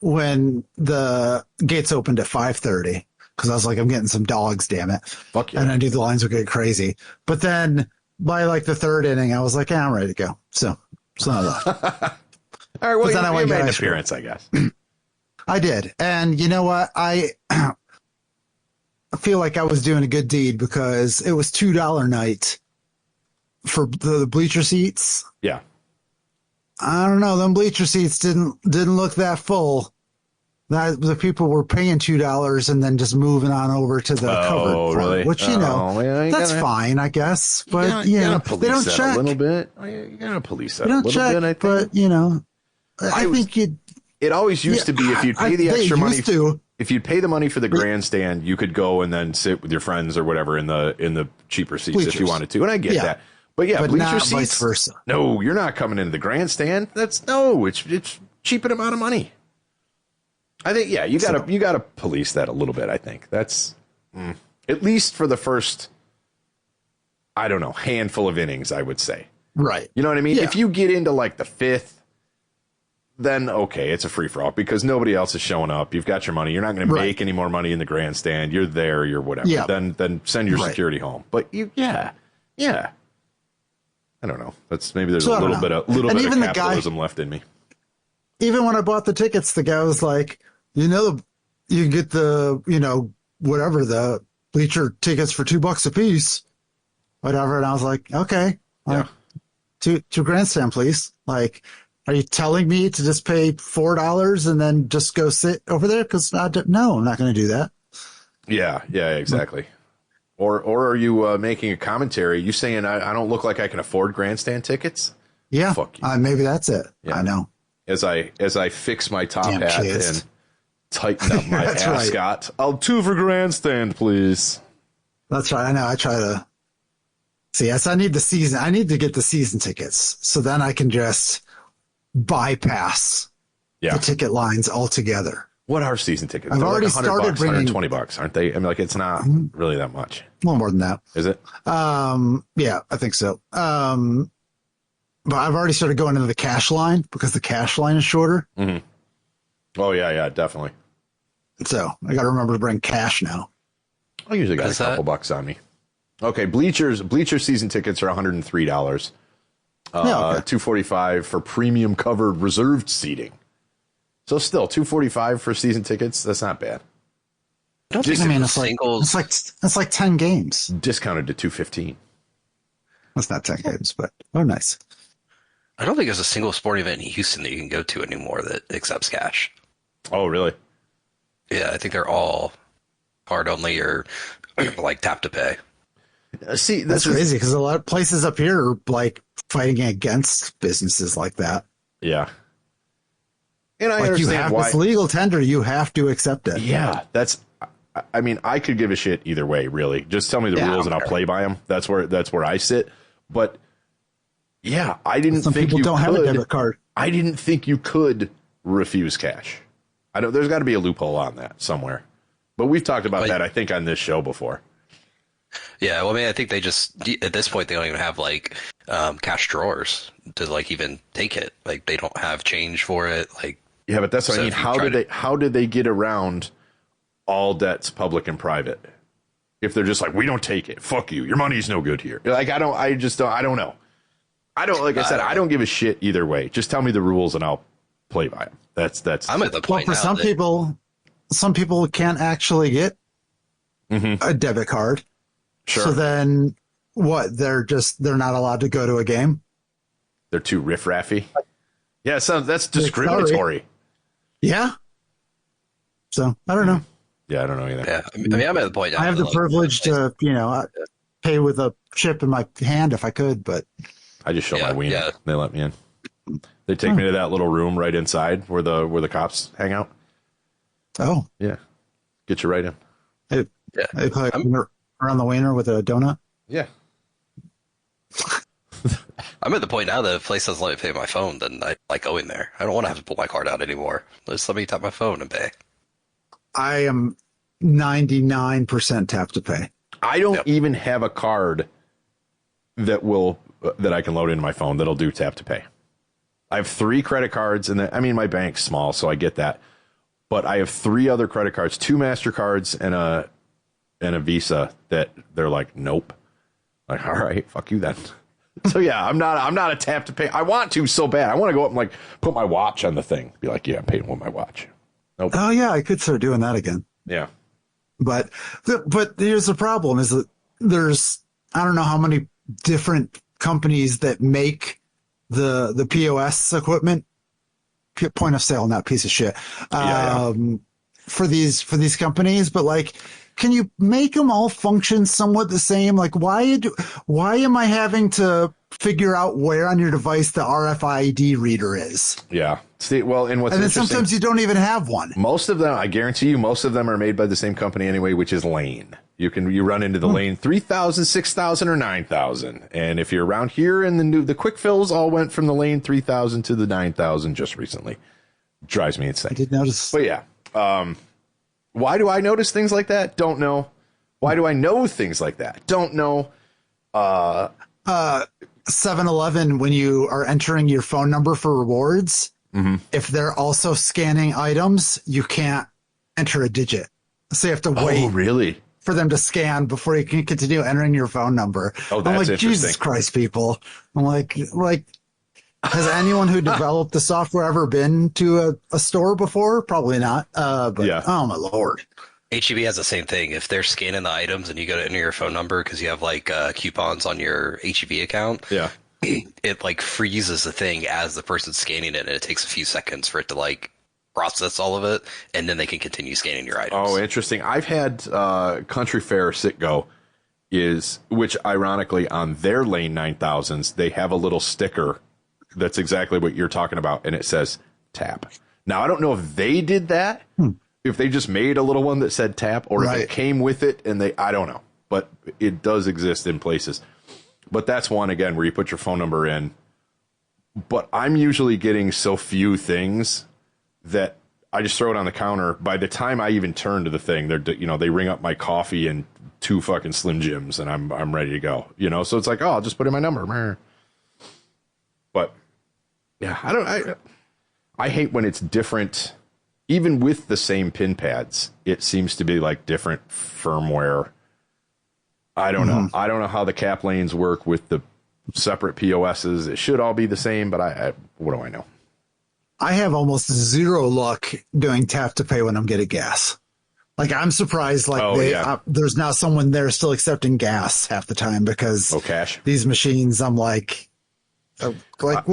when the gates opened at 5:30 because I was like, I'm getting some dogs, damn it. Fuck yeah. And I knew the lines would get crazy. But then by like the third inning, I was like, yeah, I'm ready to go. So it's not that. All right. Well, then I made an appearance, I guess. I did. And you know what? I feel like I was doing a good deed because it was $2 night for the bleacher seats. Yeah. I don't know. Them bleacher seats didn't look that full. The people were paying $2 and then just moving on over to the covered part, really? which, that's fine, I guess. But, you gotta they don't that check. a little bit. You gotta police that they don't a little check, bit, I think. But, I think it always used to be if you'd pay the extra money. To. If you'd pay the money for the grandstand, you could go and then sit with your friends or whatever in the cheaper seats if you wanted to. And I get that. But yeah, bleacher not seats. Vice versa. No, you're not coming into the grandstand. It's cheap amount of money. I think you gotta police that a little bit. I think that's at least for the first, I don't know, handful of innings. I would say. Right. You know what I mean? Yeah. If you get into like the fifth, then okay, it's a free for all because nobody else is showing up. You've got your money. You're not going to make any more money in the grandstand. You're there. You're whatever. Yeah. Then send your security home. But yeah. I don't know. Maybe there's a little bit of capitalism left in me. Even when I bought the tickets, the guy was like, you get the, whatever, the bleacher tickets for $2 a piece, whatever. And I was like, okay, to grandstand, please. Like, are you telling me to just pay $4 and then just go sit over there? Because no, I'm not going to do that. Yeah, exactly. Or are you making a commentary? You saying I don't look like I can afford grandstand tickets? Yeah, fuck you. Maybe that's it. Yeah. I know. As I fix my top hat and tighten up my ascot, I'll 2 for grandstand, please. That's right. I know. I try to see. Yes, I need the season. I need to get the season tickets so then I can just bypass the ticket lines altogether. What are season tickets? I've They're already like started bringing $120, aren't they? I mean, like it's not really that much. A little more than that. Is it? Yeah, I think so. But I've already started going into the cash line because the cash line is shorter. Mm-hmm. Oh yeah, definitely. So I got to remember to bring cash now. I usually got a couple bucks on me. Okay, bleacher season tickets are $103. $245 for premium covered reserved seating. So still $245 for season tickets. That's not bad. I don't think it's like 10 games. Discounted to $215. That's not 10 games, but nice. I don't think there's a single sporting event in Houston that you can go to anymore that accepts cash. Oh, really? Yeah, I think they're all card only or like tap to pay. See, that's crazy because a lot of places up here are like fighting against businesses like that. Yeah. And I Like you understand have why. this legal tender, you have to accept it. Yeah, I mean, I could give a shit either way, really. Just tell me the rules and I'll play by them. That's where I sit. But yeah, I didn't Some think people you don't could. have a debit card. I didn't think you could refuse cash. I know there's got to be a loophole on that somewhere. But we've talked about that, I think, on this show before. Yeah, well, I mean, I think they just at this point they don't even have like cash drawers to like even take it. Like they don't have change for it. Like yeah, but that's what I mean. How did they get around all debts, public and private? If they're just like, we don't take it, fuck you, your money's no good here. Like I don't know. Like I said, I don't give a shit either way. Just tell me the rules and I'll play by them. That's. I'm at the point Well, for some people can't actually get a debit card. Sure. So then what? They're not allowed to go to a game. They're too riffraffy. Yeah, so that's discriminatory. Yeah. So I don't know. Yeah, I don't know either. Yeah, I mean, I'm at the point. I have the privilege to, pay with a chip in my hand if I could, but I just show my wiener. Yeah. They let me in. They take me to that little room right inside where the cops hang out. Oh, Yeah, get you right in. They put around the wiener with a donut. Yeah. I'm at the point now that if a place doesn't let me pay my phone, then I like going there. I don't want to have to pull my card out anymore. Just let me tap my phone and pay. I am 99% tap to pay. I don't even have a card that I can load into my phone that'll do tap to pay. I have 3 credit cards, and my bank's small, so I get that. But I have 3 other credit cards, 2 MasterCards and a Visa that they're like, nope. Like, all right, fuck you then. So yeah, I'm not a tap to pay. I want to so bad. I want to go up and like put my watch on the thing. Be like, yeah, I'm paying with my watch. Nope. Oh yeah, I could start doing that again. Yeah. But here's the problem: is that there's I don't know how many different companies that make the POS equipment, point of sale, not piece of shit, for these companies. But like, can you make them all function somewhat the same? Like, why am I having to figure out where on your device the RFID reader is? Yeah. See, well, and then sometimes you don't even have one. Most of them, I guarantee you, most of them are made by the same company anyway, which is Lane. You run into the Lane 3000, 6000, or 9000. And if you're around here, and the quick fills all went from the Lane 3000 to the 9000 just recently. Drives me insane. I did notice. But yeah. Why do I notice things like that? Don't know. Why do I know things like that? Don't know. 7-Eleven, when you are entering your phone number for rewards, if they're also scanning items, you can't enter a digit. So you have to wait. Oh, really? For them to scan before you can continue entering your phone number. Oh, that's I'm like, interesting. Jesus Christ, people. I'm like, has anyone who developed the software ever been to a store before? Probably not. But yeah. Oh my Lord. HEB has the same thing. If they're scanning the items and you go to enter your phone number because you have like coupons on your HEB account, yeah, it like freezes the thing as the person's scanning it, and it takes a few seconds for it to like process all of it, and then they can continue scanning your items. Oh, interesting. I've had Country Fair Citgo which ironically on their Lane 9000s, they have a little sticker that's exactly what you're talking about, and it says tap. Now, I don't know if they did that, if they just made a little one that said tap, or if it came with it, and I don't know. But it does exist in places. But that's one, again, where you put your phone number in. But I'm usually getting so few things that I just throw it on the counter. By the time I even turn to the thing, they ring up my coffee and 2 fucking Slim Jims, and I'm ready to go. So it's like, oh, I'll just put in my number. But yeah, I hate when it's different. Even with the same pin pads, it seems to be like different firmware. I don't know. I don't know how the cap lanes work with the separate POSs. It should all be the same, but what do I know? I have almost zero luck doing tap to pay when I'm getting gas. Like, I'm surprised. Like, there's now someone there still accepting gas half the time because cash. These machines, I'm like what?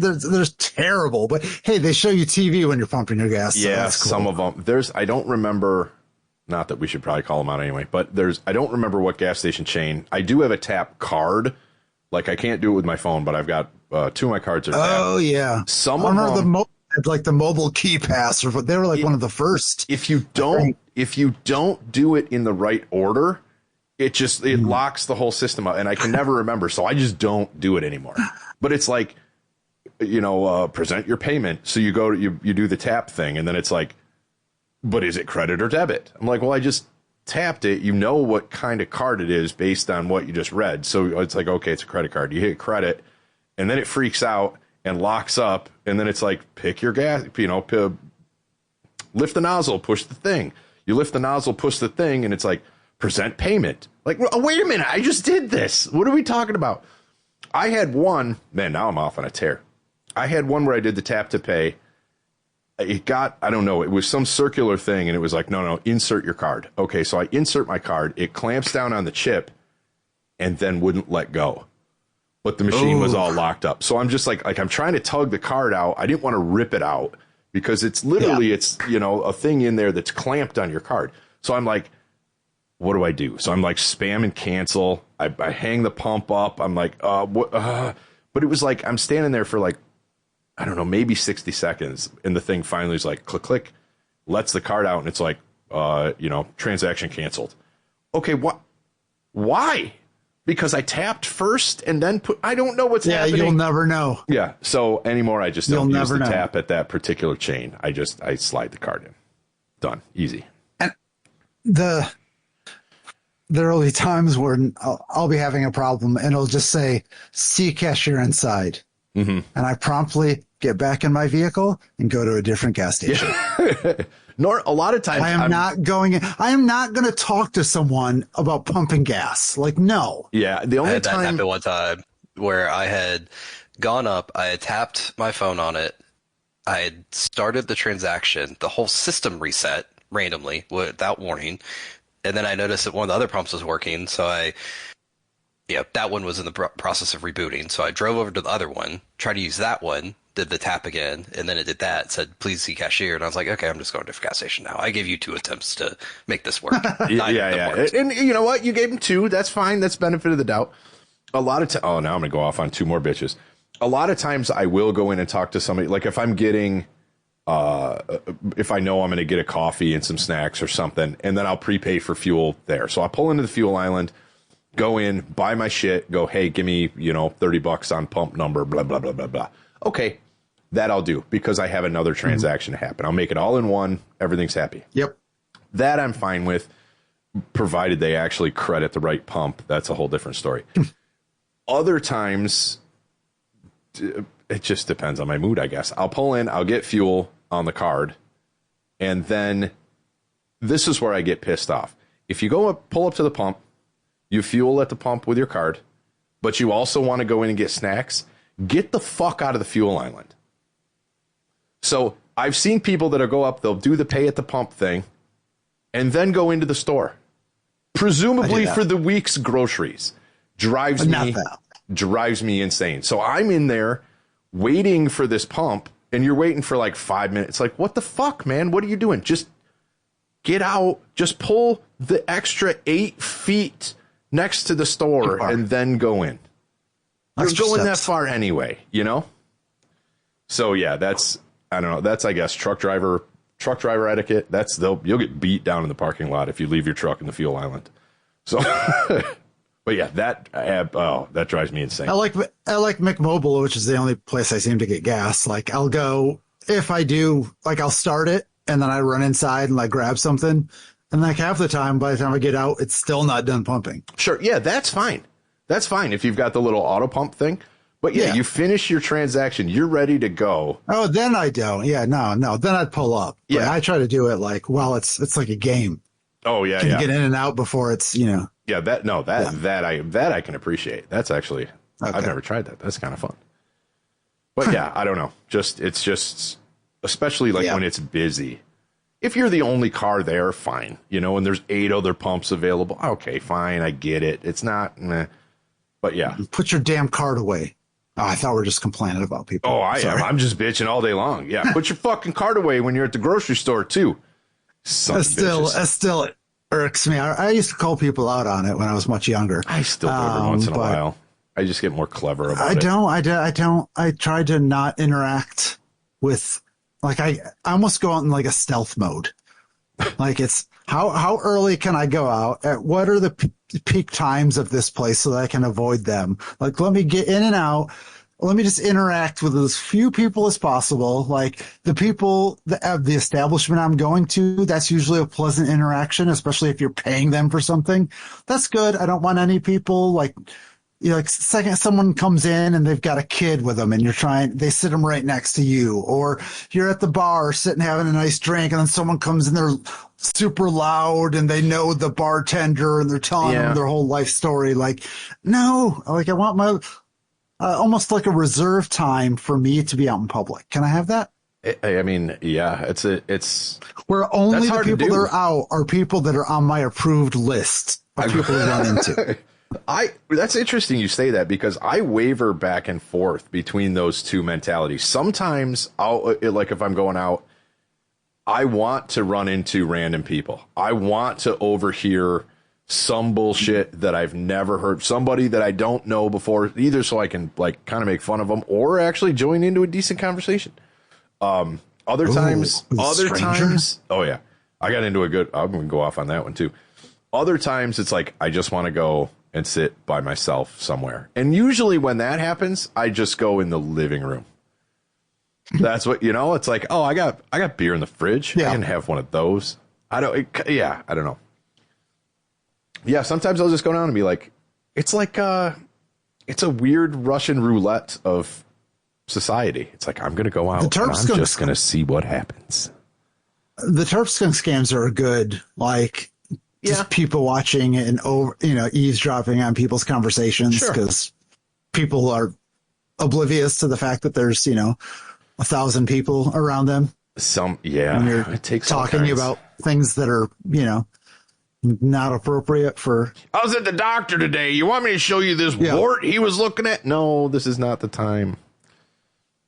There's terrible. But hey, they show you TV when you're pumping your gas. So that's cool. Some of them. I don't remember. Not that we should probably call them out anyway, but I don't remember what gas station chain. I do have a tap card. Like, I can't do it with my phone, but I've got 2 of my cards are tapped. Oh yeah. Some of them. had like the mobile key pass, or they were like one of the first. If you don't do it in the right order, it locks the whole system up, and I can never remember, so I just don't do it anymore. But it's like, present your payment. So you go to you do the tap thing, and then it's like, but is it credit or debit? I'm like, well, I just tapped it. You know what kind of card it is based on what you just read. So it's like, okay, it's a credit card. You hit credit, and then it freaks out and locks up, and then it's like, pick your gas, lift the nozzle, push the thing. You lift the nozzle, push the thing, and it's like, present payment. Like, oh, wait a minute, I just did this. What are we talking about? I had one, man, now I'm off on a tear. I had one where I did the tap to pay. It got, I don't know, it was some circular thing, and it was like, no, insert your card. Okay, so I insert my card. It clamps down on the chip and then wouldn't let go. But the machine was all locked up. So I'm just like I'm trying to tug the card out. I didn't want to rip it out because it's literally, it's, a thing in there that's clamped on your card. So I'm like, what do I do? So I'm like, spam and cancel. I hang the pump up. I'm like, what? But it was like, I'm standing there for like, I don't know, maybe 60 seconds. And the thing finally is like, click, click, lets the card out. And it's like, transaction canceled. Okay, what? Why? Because I tapped first and then I don't know what's happening. Yeah, you'll never know. Yeah. So anymore, I just don't use the tap at that particular chain. I slide the card in. Done. Easy. And there will be times where I'll be having a problem and it'll just say, see cashier inside. Mm-hmm. And I promptly get back in my vehicle and go to a different gas station. Yeah. Nor a lot of times I am not going to talk to someone about pumping gas. Like, no. Yeah. The only that happened one time where I had gone up, I had tapped my phone on it. I had started the transaction. The whole system reset randomly without warning. And then I noticed that one of the other pumps was working. So that one was in the process of rebooting. So I drove over to the other one, tried to use that one, did the tap again, and then it did that, said, please see cashier. And I was like, okay, I'm just going to a different gas station now. I gave you 2 attempts to make this work. Yeah. And you know what? You gave him 2. That's fine. That's benefit of the doubt. A lot of now I'm going to go off on 2 more bitches. A lot of times I will go in and talk to somebody. Like if I'm getting, if I know I'm going to get a coffee and some snacks or something, and then I'll prepay for fuel there. So I pull into the fuel island, go in, buy my shit, go, hey, give me, $30 on pump number, blah, blah, blah, blah, blah. Okay. That I'll do because I have another transaction happen. I'll make it all in one. Everything's happy. Yep. That I'm fine with, provided they actually credit the right pump. That's a whole different story. Other times, it just depends on my mood, I guess. I'll pull in, I'll get fuel on the card, and then this is where I get pissed off. If you go up, pull up to the pump, you fuel at the pump with your card, but you also want to go in and get snacks, get the fuck out of the fuel island. So I've seen people that'll go up, they'll do the pay at the pump thing, and then go into the store, presumably for the week's groceries. Drives me insane. So I'm in there waiting for this pump, and you're waiting for like 5 minutes. Like, what the fuck, man? What are you doing? Just get out. Just pull the extra 8 feet next to the store and then go in. You're going that far anyway, So yeah, that's, I don't know. That's, I guess, truck driver etiquette. You'll get beat down in the parking lot if you leave your truck in the fuel island. So, but yeah, that drives me insane. I like McMobile, which is the only place I seem to get gas. Like I'll go, if I do, like I'll start it and then I run inside and like grab something. And like half the time, by the time I get out, it's still not done pumping. Sure. Yeah, that's fine. That's fine if you've got the little auto pump thing. But yeah, you finish your transaction, you're ready to go. Oh, then I don't. Yeah, no. Then I'd pull up. Yeah, but I try to do it like it's like a game. Oh yeah, you get in and out before it's Yeah, that I can appreciate. That's actually I've never tried that. That's kind of fun. But yeah, I don't know. It's just especially like when it's busy. If you're the only car there, fine. And there's 8 other pumps available. Okay, fine, I get it. It's not. Meh. But yeah, put your damn card away. Oh, I thought we were just complaining about people. Oh, I am. I'm just bitching all day long. Yeah, put your fucking card away when you're at the grocery store too. That still irks me. I used to call people out on it when I was much younger. I still do every once in a while. I just get more clever about it. I tried to not interact with like I almost go out in like a stealth mode. Like it's how early can I go out? At what are the peak times of this place so that I can avoid them? Like let me get in and out. Let me just interact with as few people as possible. Like the people that have the establishment I'm going to, that's usually a pleasant interaction, especially if you're paying them for something. That's good. I don't want any people like, you know, like second someone comes in and they've got a kid with them and they sit them right next to you, or you're at the bar sitting having a nice drink and then someone comes in there super loud and they know the bartender and they're telling them their whole life story. Like, no, like I want my, almost like a reserve time for me to be out in public. Can I have that? I mean, yeah, it's where only the people that are out are people that are on my approved list of people to run into. That's interesting you say that, because I waver back and forth between those two mentalities. Sometimes like if I'm going out, I want to run into random people. I want to overhear some bullshit that I've never heard, somebody that I don't know before, either so I can like kind of make fun of them or actually join into a decent conversation. Other times, oh yeah, I got into I'm going to go off on that one too. Other times it's like, I just want to go and sit by myself somewhere. And usually when that happens, I just go in the living room. That's what, it's like, oh, I got beer in the fridge. Yeah. I can have one of those. I don't know. Yeah. Sometimes I'll just go down and be like, it's like, it's a weird Russian roulette of society. It's like, I'm going to go out and I'm just going to see what happens. The Tarp Skunks scams are good. Like, just people watching and eavesdropping on people's conversations, because people are oblivious to the fact that there's 1,000 people around them. It takes talking about things that are not appropriate for. I was at the doctor today. You want me to show you this wart he was looking at? No, this is not the time.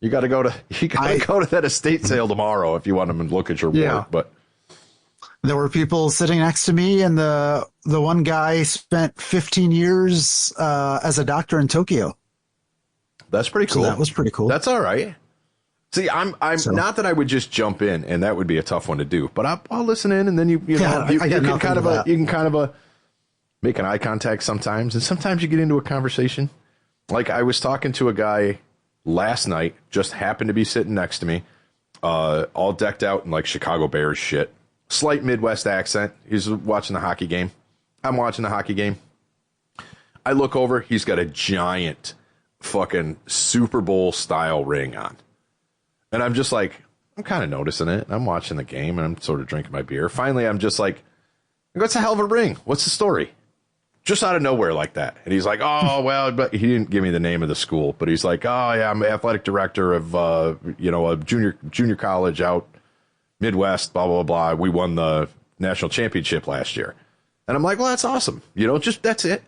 You got to go to that estate sale tomorrow if you want them to look at your wart. But there were people sitting next to me, and the one guy spent 15 years as a doctor in Tokyo. That's pretty cool. So that was pretty cool. That's all right. See, I'm not that I would just jump in, and that would be a tough one to do. But I'll listen in, and then you can kind of make an eye contact sometimes, and sometimes you get into a conversation. Like I was talking to a guy last night, just happened to be sitting next to me, all decked out in like Chicago Bears shit. Slight Midwest accent. He's watching the hockey game. I'm watching the hockey game. I look over. He's got a giant fucking Super Bowl style ring on. And I'm just like, I'm kind of noticing it. I'm watching the game and I'm sort of drinking my beer. Finally, I'm just like, what's a hell of a ring? What's the story? Just out of nowhere like that. And he's like, oh, well, but he didn't give me the name of the school. But he's like, oh, yeah, I'm athletic director of, a junior college out Midwest, blah, blah, blah. We won the national championship last year. And I'm like, well, that's awesome. That's it.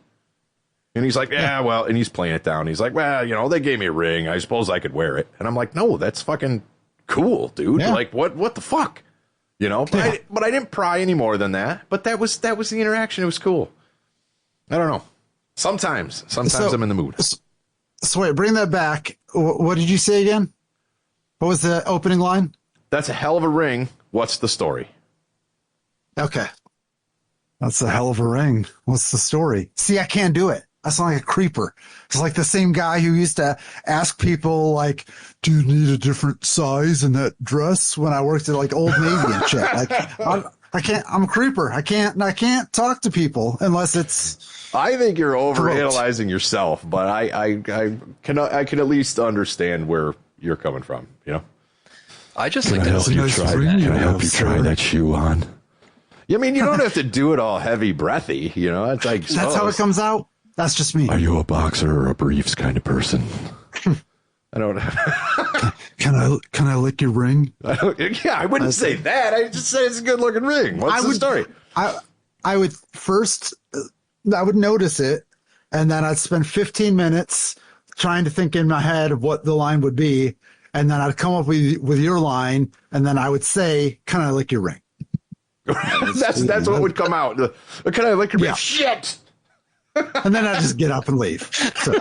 And he's like, yeah, well, and he's playing it down. He's like, well, they gave me a ring. I suppose I could wear it. And I'm like, no, that's fucking cool, dude. Yeah. Like, what the fuck? But I didn't pry any more than that. But that was the interaction. It was cool. I don't know. Sometimes I'm in the mood. So wait, bring that back. What did you say again? What was the opening line? That's a hell of a ring. What's the story? Okay. That's a hell of a ring. What's the story? See, I can't do it. I sound like a creeper. It's like the same guy who used to ask people, like, do you need a different size in that dress when I worked at like Old Navy and shit. Like, I can't, I'm a creeper. I can't talk to people unless it's. I think you're overanalyzing yourself, but I can at least understand where you're coming from, I just think that's Can I help you try that shoe on? I mean, you don't have to do it all heavy breathy, It's like that's how it comes out. That's just me. Are you a boxer or a briefs kind of person? I don't. Can I lick your ring? I wouldn't say that. I just say it's a good looking ring. What's the story? I would first. I would notice it, and then I'd spend 15 minutes trying to think in my head of what the line would be, and then I'd come up with your line, and then I would say, "Can I lick your ring?" that's what would come out. Can I lick your ring? Shit. And then I just get up and leave. So.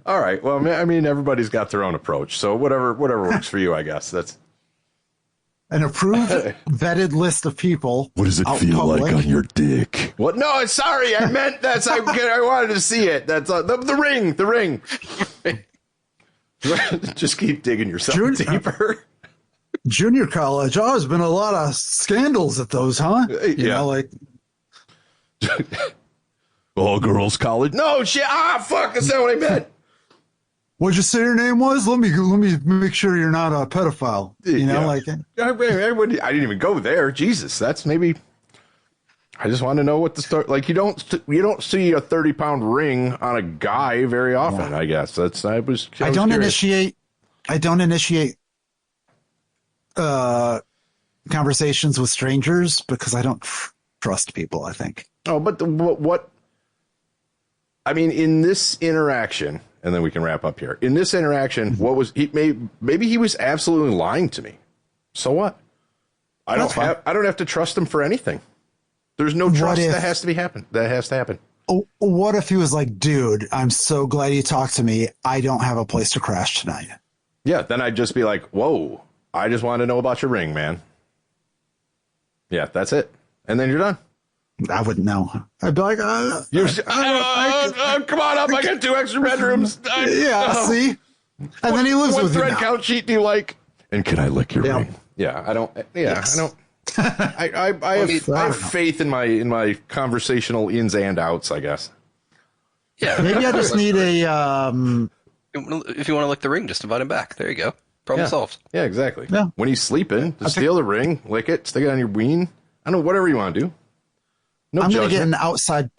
All right. Well, I mean, everybody's got their own approach. So whatever works for you, I guess. That's an approved, vetted list of people. What does it feel like on your dick? What? No, sorry. I meant that's. I wanted to see it. That's the ring. The ring. Just keep digging yourself deeper. Junior college. Oh, there's been a lot of scandals at those, huh? You know, like all girls college. No shit. Fuck. That's not what I meant. What'd you say your name was? Let me make sure you're not a pedophile. You know, like I didn't even go there. Jesus, that's maybe. I just want to know what the story. Like you don't see a 30-pound ring on a guy very often. I guess I don't initiate conversations with strangers because I don't trust people. I think. Oh, but what? I mean, in this interaction. And then we can wrap up here. In this interaction, what was he? Maybe he was absolutely lying to me. So what? I don't have to trust him for anything. There's no trust that has to happen. Oh, what if he was like, dude, I'm so glad you talked to me. I don't have a place to crash tonight. Yeah, then I'd just be like, whoa, I just want to know about your ring, man. Yeah, that's it. And then you're done. I wouldn't know. I'd be like, come on up. I got 2 extra bedrooms. See? And then he lives with you. What thread count sheet do you like? And can I lick your ring? Yeah, I don't. Yeah, yes. I don't. I have faith in my conversational ins and outs, I guess. Yeah. Maybe I just need a. If you want to lick the ring, just invite him back. There you go. Problem solved. Yeah, exactly. Yeah. When he's sleeping, just steal the ring, lick it, stick it on your ween. I don't know, whatever you want to do. No I'm going to judgment. get an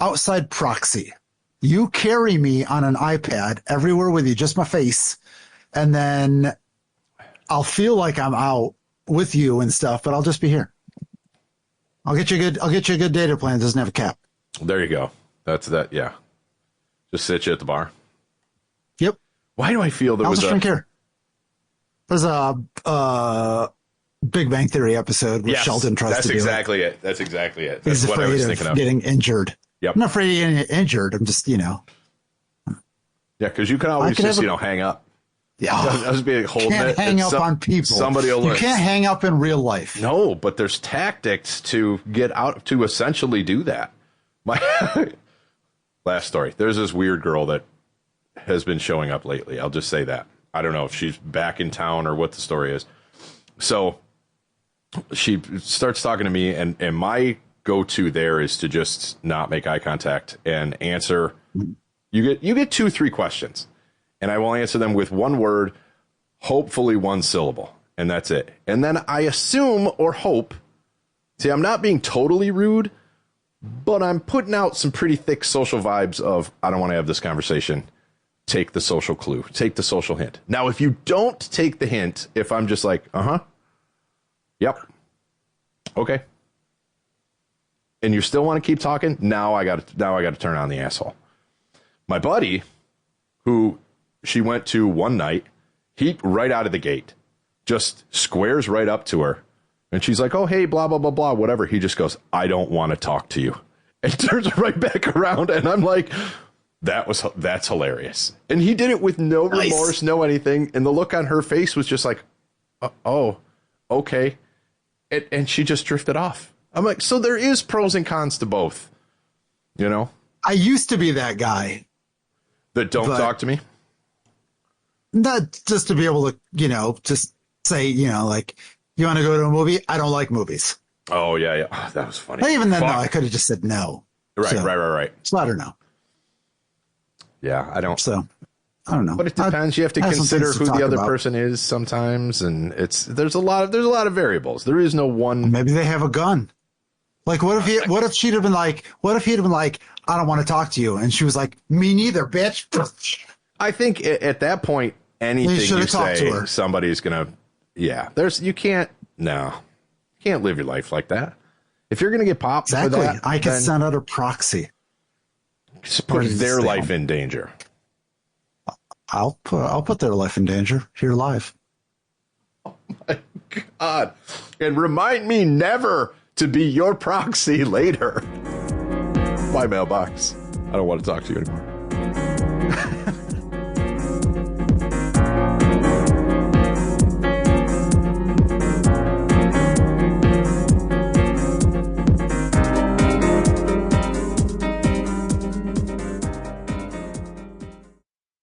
outside proxy. You carry me on an iPad everywhere with you, just my face, and then I'll feel like I'm out with you and stuff, but I'll just be here. I'll get you a good data plan that doesn't have a cap. There you go. That's that. Yeah. Just sit you at the bar. Yep. Why do I feel there was just drink here. There's a Big Bang Theory episode where Sheldon tries to do it. That's exactly it. That's He's what I was afraid thinking of of. getting injured. Yep. I'm not afraid of getting injured. I'm just, Yeah, because you can always just, hang up. Yeah. I'll just be holding can't it. hang up on people. Somebody will You can't hang up in real life. No, but there's tactics to get out to essentially do that. My last story. There's this weird girl that has been showing up lately. I'll just say that. I don't know if she's back in town or what the story is. So she starts talking to me, and my go-to there is to just not make eye contact and answer. You get 2-3 questions, and I will answer them with one word, hopefully one syllable, and that's it. And then I assume or hope. See, I'm not being totally rude, but I'm putting out some pretty thick social vibes of I don't want to have this conversation. Take the social clue. Take the social hint. Now, if you don't take the hint, if I'm just like, yep, okay, and you still want to keep talking, now I got to turn on the asshole. My buddy, who she went to one night, he right out of the gate just squares right up to her, and she's like, "Oh, hey, blah blah blah blah, whatever." He just goes, "I don't want to talk to you," and turns right back around, and I'm like, that's hilarious. And he did it with no remorse, no anything. And the look on her face was just like, oh, okay. And she just drifted off. I'm like, so there is pros and cons to both, I used to be that guy. That don't talk to me? Not just to be able to, just say, like, you want to go to a movie? I don't like movies. Oh, yeah. Oh, that was funny. But even then, no, I could have just said no. Right, so, right. So I don't know. Yeah, I don't. So I don't know. But it depends. You have to consider who the other person is sometimes, and there's a lot of variables. There is no one. Maybe they have a gun. Like, what if she'd have been like, what if he'd have been like, I don't want to talk to you, and she was like, me neither, bitch. I think at that point, anything you say, somebody's gonna. Yeah, you can't live your life like that. If you're gonna get popped for that, I could send out a proxy. Just put their life in danger. I'll put their life in danger here live. Oh my God. And remind me never to be your proxy later. My mailbox. I don't want to talk to you anymore.